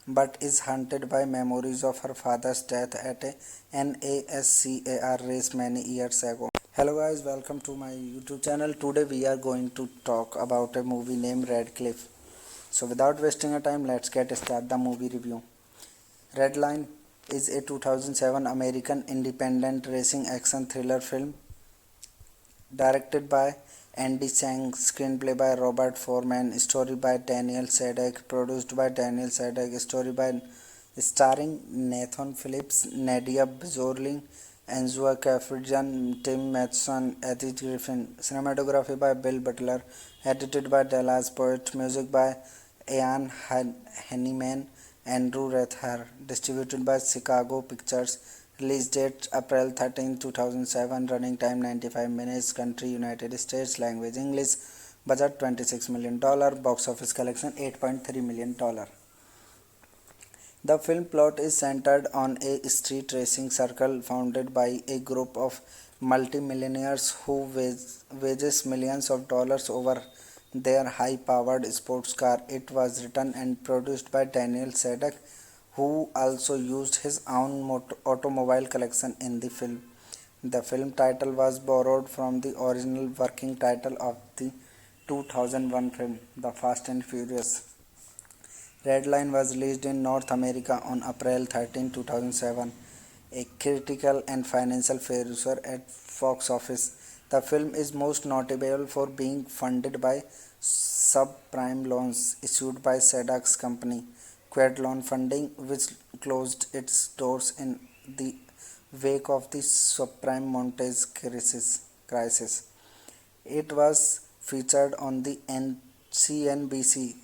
but is haunted by memories of her father's death at a NASCAR race many years ago. Hello guys, welcome to my YouTube channel. Today we are going to talk about a movie named Radcliffe. So without wasting a time, let's get started the movie review. Redline is a 2007 American independent racing action thriller film directed by Andy Chang, screenplay by Robert Foreman, story by Daniel Sadek, produced by Daniel Sadek, story by starring Nathan Phillips, Nadia Bjorling, Angela Kafidjan, Tim Matheson, Edith Griffin, cinematography by Bill Butler, edited by Dallas Poet, music by Ian Henneman, Andrew Rethar, distributed by Chicago Pictures, release date April 13, 2007, running time 95 minutes, country United States, language English, budget $26 million, box office collection $8.3 million. The film plot is centered on a street racing circle founded by a group of multimillionaires who wages millions of dollars over their high-powered sports car. It was written and produced by Daniel Sadek, who also used his own automobile collection in the film. The film title was borrowed from the original working title of the 2001 film, The Fast and Furious. Redline was released in North America on April 13, 2007, a critical and financial failure at box office. The film is most notable for being funded by subprime loans issued by Sadek's company, Quad Loan Funding, which closed its doors in the wake of the subprime mortgage crisis. It was featured on the CNBC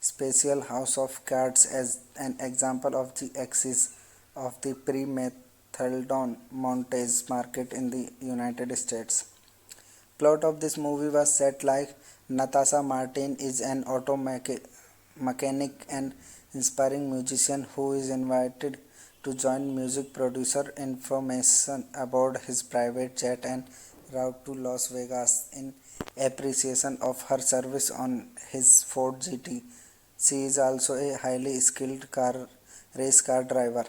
special House of Cards as an example of the axis of the pre-methadone mortgage market in the United States. Plot of this movie was set like Natasha Martin is an auto mechanic and inspiring musician who is invited to join music producer information aboard his private jet en route to Las Vegas in appreciation of her service on his Ford GT. She is also a highly skilled race car driver,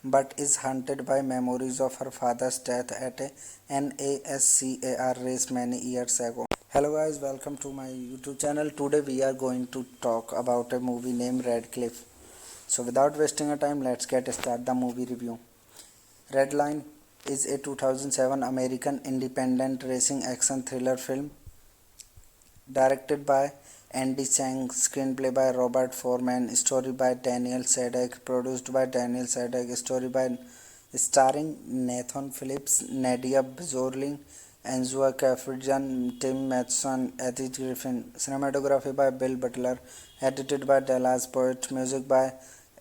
but is haunted by memories of her father's death at a NASCAR race many years ago. Hello guys, welcome to my YouTube channel. Today we are going to talk about a movie named Radcliffe. So without wasting a time, let's get started the movie review. Redline is a 2007 American independent racing action thriller film directed by Andy Chang, screenplay by Robert Foreman, story by Daniel Sadek, produced by Daniel Sadek, story by starring Nathan Phillips, Nadia Bjorling, Angela Kaffijan, Tim Matheson, Eddie Griffin, cinematography by Bill Butler, edited by Dallas Poet, music by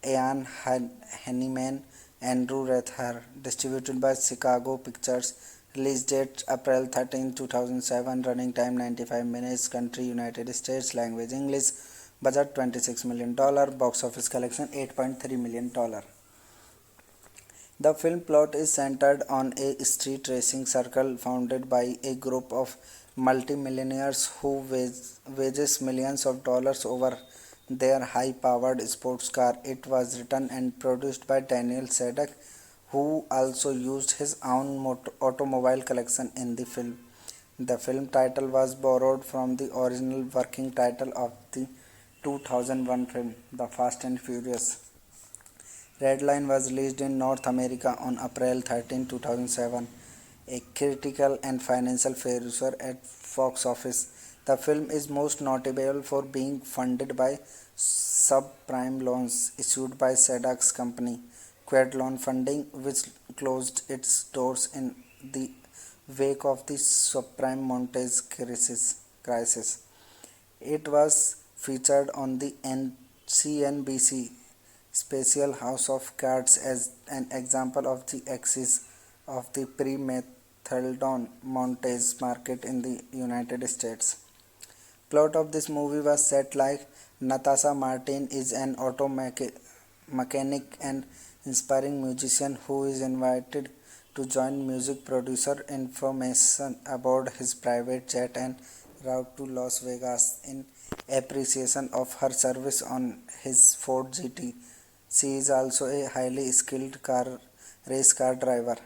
Ian Henneman, Andrew Rethar, distributed by Chicago Pictures, release date April 13, 2007, running time 95 minutes, country United States, language English, budget $26 million, box office collection $8.3 million. The film plot is centered on a street racing circle founded by a group of multimillionaires who wages millions of dollars over their high-powered sports car. It was written and produced by Daniel Sadek, who also used his own automobile collection in the film. The film title was borrowed from the original working title of the 2001 film, The Fast and Furious. Redline was released in North America on April 13, 2007, a critical and financial failure at box office. The film is most notable for being funded by subprime loans issued by Sadek's company, Quad Loan Funding, which closed its doors in the wake of the subprime mortgage crisis. It was featured on the CNBC special House of Cards as an example of the axis of the pre-methadone mortgage market in the United States. Plot of this movie was set like Natasha Martin is an auto mechanic and inspiring musician who is invited to join music producer information aboard his private jet en route to Las Vegas in appreciation of her service on his Ford GT. She is also a highly skilled race car driver,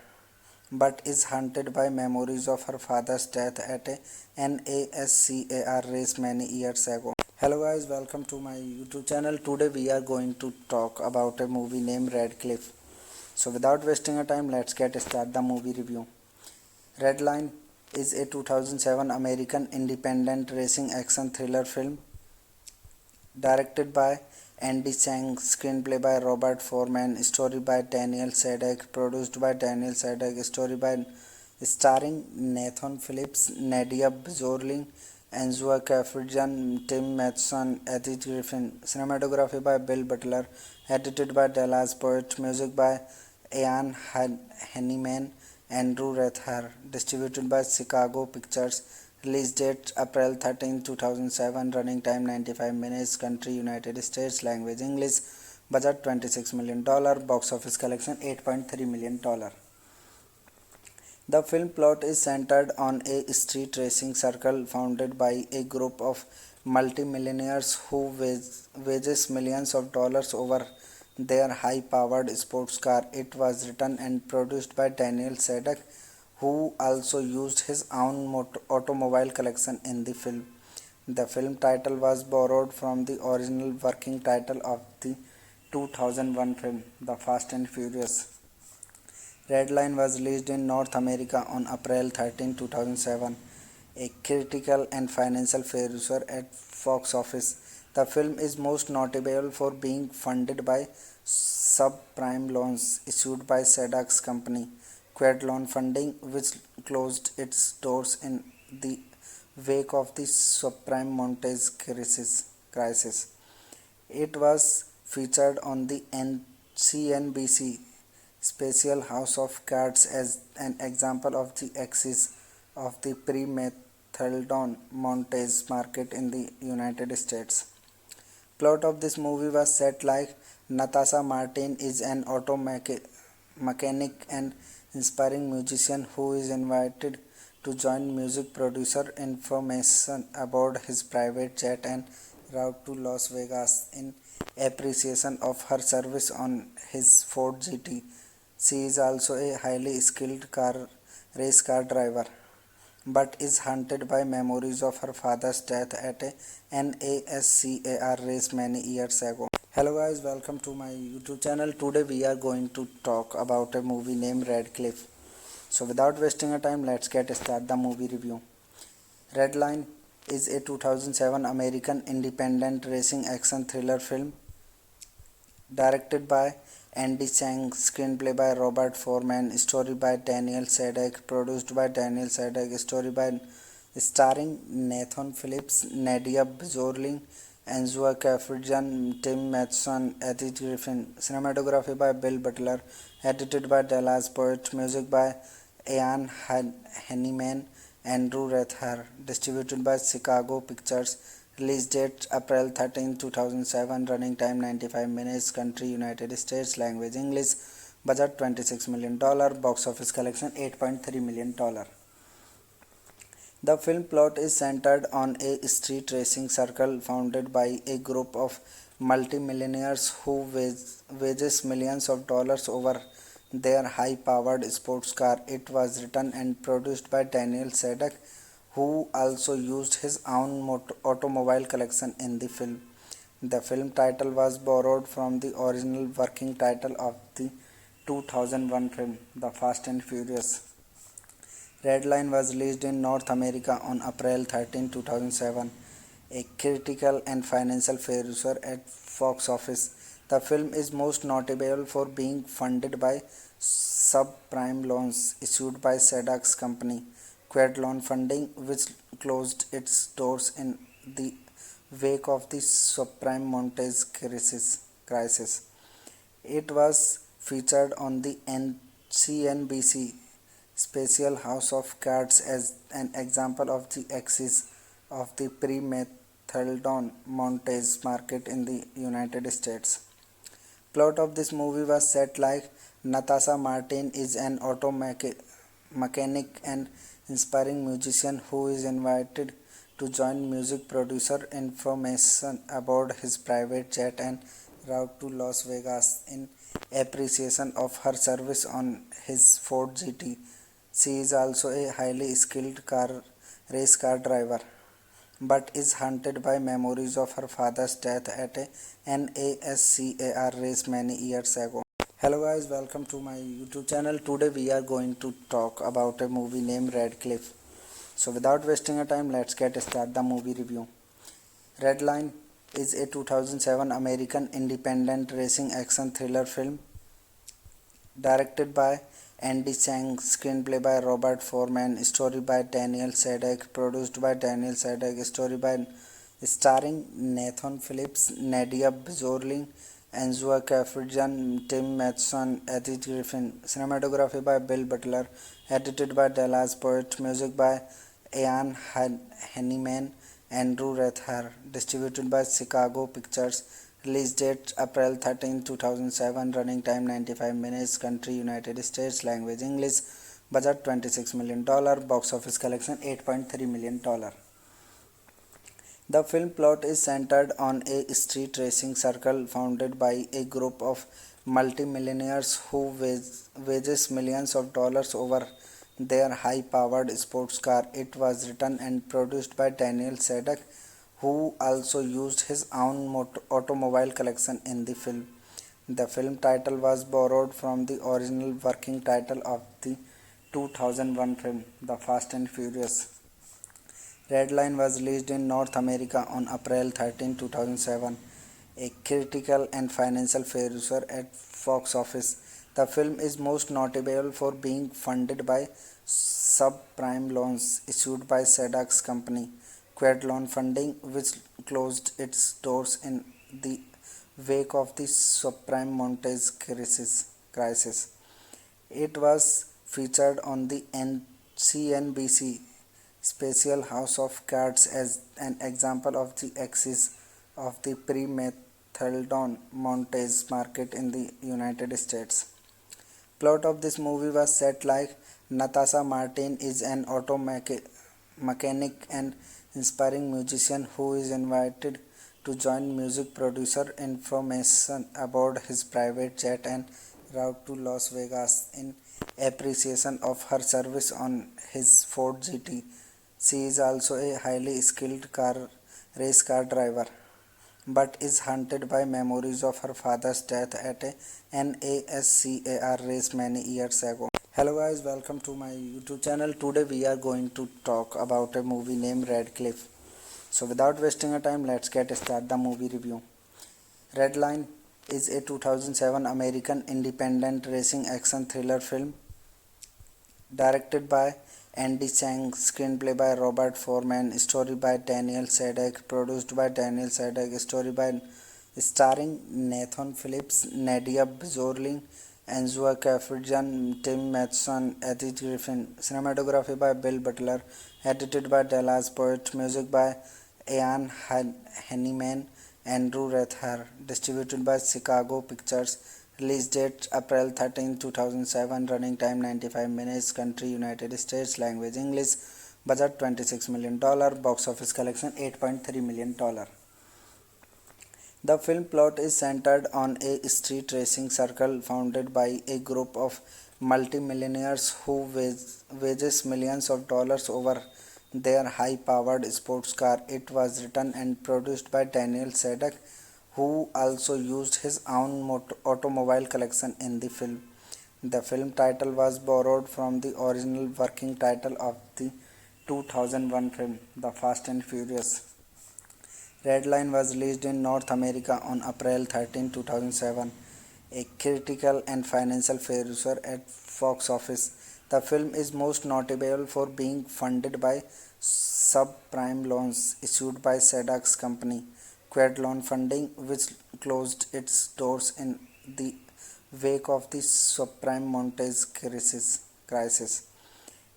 but is haunted by memories of her father's death at a NASCAR race many years ago. Hello guys, welcome to my YouTube channel. Today we are going to talk about a movie named Radcliffe. So without wasting a time, let's get started the movie review. Redline is a 2007 American independent racing action thriller film directed by Andy Chang, screenplay by Robert Foreman, story by Daniel Sadek, produced by Daniel Sadek, story by starring Nathan Phillips, Nadia Bjorling, Angela Kaffijan, Tim Matheson, Eddie Griffin, cinematography by Bill Butler, edited by Dallas Poet, music by Ian Henneman, Andrew Rethar, distributed by Chicago Pictures, release date April 13, 2007, running time 95 minutes, country United States, language English, budget $26 million, box office collection $8.3 million. The film plot is centered on a street racing circle founded by a group of multimillionaires who wages millions of dollars over their high-powered sports car. It was written and produced by Daniel Sadek, who also used his own automobile collection in the film. The film title was borrowed from the original working title of the 2001 film, The Fast and Furious. Redline was released in North America on April 13, 2007, a critical and financial failure at box office. The film is most notable for being funded by subprime loans issued by Sadek's company, Quad Loan Funding, which closed its doors in the wake of the subprime mortgage crisis. It was featured on the CNBC special House of Cards as an example of the axis of the pre-methadone mortgage market in the United States. Plot of this movie was set like Natasha Martin is an auto mechanic and inspiring musician who is invited to join music producer information aboard his private jet en route to Las Vegas in appreciation of her service on his Ford GT. She is also a highly skilled race car driver, but is haunted by memories of her father's death at a NASCAR race many years ago. Hello guys, welcome to my YouTube channel. Today we are going to talk about a movie named Radcliffe. So without wasting our time, let's get start the movie review. Redline is a 2007 American independent racing action thriller film directed by Andy Chang, screenplay by Robert Foreman, story by Daniel Sadek, produced by Daniel Sadek, story by starring Nathan Phillips, Nadia Bjorling, Angela Kafrijan, Tim Matheson, Eddie Griffin, cinematography by Bill Butler, edited by Dallas Poet, music by Ian Henneman, Andrew Rethar, distributed by Chicago Pictures, release date April 13, 2007, running time 95 minutes, country United States, language English, budget $26 million, box office collection $8.3 million. The film plot is centered on a street racing circle founded by a group of multimillionaires who wages millions of dollars over their high-powered sports car. It was written and produced by Daniel Sadek, who also used his own automobile collection in the film. The film title was borrowed from the original working title of the 2001 film, The Fast and Furious. Redline was released in North America on April 13, 2007, a critical and financial failure at box office. The film is most notable for being funded by subprime loans issued by Sadek's company, Quad Loan Funding, which closed its doors in the wake of the subprime mortgage crisis. It was featured on the CNBC special House of Cards as an example of the axis of the pre-methadone mortgage market in the United States. Plot of this movie was set like Natasha Martin is an auto mechanic and inspiring musician who is invited to join music producer information aboard his private jet and route to Las Vegas in appreciation of her service on his Ford GT. She is also a highly skilled race car driver, but is haunted by memories of her father's death at a NASCAR race many years ago. Hello guys, welcome to my YouTube channel. Today we are going to talk about a movie named Radcliffe. So without wasting our time, let's get start the movie review. Redline is a 2007 American independent racing action thriller film directed by Andy Chang, screenplay by Robert Foreman, story by Daniel Sadek, produced by Daniel Sadek, story by starring Nathan Phillips, Nadia Bjorling, Angela Kafrijan, Tim Matheson, Eddie Griffin, cinematography by Bill Butler, edited by Dallas Poet, music by Ian Henneman, Andrew Rethar, distributed by Chicago Pictures, release date April 13, 2007, running time 95 minutes, country United States, language English, budget $26 million, box office collection $8.3 million. The film plot is centered on a street racing circle founded by a group of multimillionaires who wages millions of dollars over their high-powered sports car. It was written and produced by Daniel Sadek, who also used his own automobile collection in the film. The film title was borrowed from the original working title of the 2001 film, The Fast and Furious. Redline was released in North America on April 13, 2007, a critical and financial failure at box office. The film is most notable for being funded by subprime loans issued by Sadek's company, Quad Loan Funding, which closed its doors in the wake of the subprime mortgage crisis. It was featured on the CNBC special House of Cards as an example of the axis of the pre-methadone mortgage market in the United States. Plot of this movie was set like Natasha Martin is an auto mechanic and inspiring musician who is invited to join music producer information aboard his private jet and route to Las Vegas in appreciation of her service on his Ford GT. She is also a highly skilled race car driver, but is haunted by memories of her father's death at a NASCAR race many years ago. Hello guys, welcome to my YouTube channel. Today we are going to talk about a movie named Radcliffe. So without wasting our time, let's get start the movie review. Redline is a 2007 American independent racing action thriller film directed by Andy Chang, screenplay by Robert Foreman, story by Daniel Sadek, produced by Daniel Sadek, story by starring Nathan Phillips, Nadia Bjorling, Angela Kafidjan, Tim Matheson, Eddie Griffin, cinematography by Bill Butler, edited by Dallas Poet, music by Ian Henneman, Andrew Rethar, distributed by Chicago Pictures, release date April 13, 2007, running time 95 minutes, country United States, language English, budget $26 million, box office collection $8.3 million. The film plot is centered on a street racing circle founded by a group of multimillionaires who wages millions of dollars over their high-powered sports car. It was written and produced by Daniel Sadek, who also used his own automobile collection in the film. The film title was borrowed from the original working title of the 2001 film, The Fast and Furious. Redline was released in North America on April 13, 2007, a critical and financial failure at box office. The film is most notable for being funded by subprime loans issued by Sadek's company, Quad Loan Funding, which closed its doors in the wake of the subprime mortgage crisis.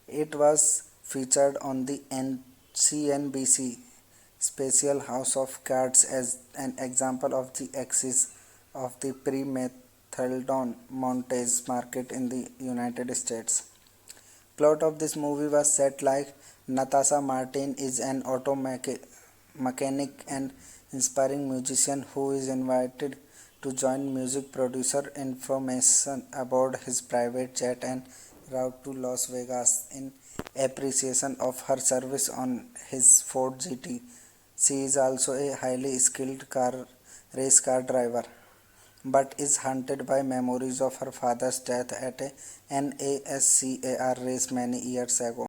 It was featured on the CNBC special House of Cards as an example of the axis of the pre-methadone mortgage market in the United States. Plot of this movie was set like Natasha Martin is an auto mechanic and inspiring musician who is invited to join music producer information aboard his private jet en route to Las Vegas in appreciation of her service on his Ford GT. She is also a highly skilled race car driver, but is haunted by memories of her father's death at a NASCAR race many years ago.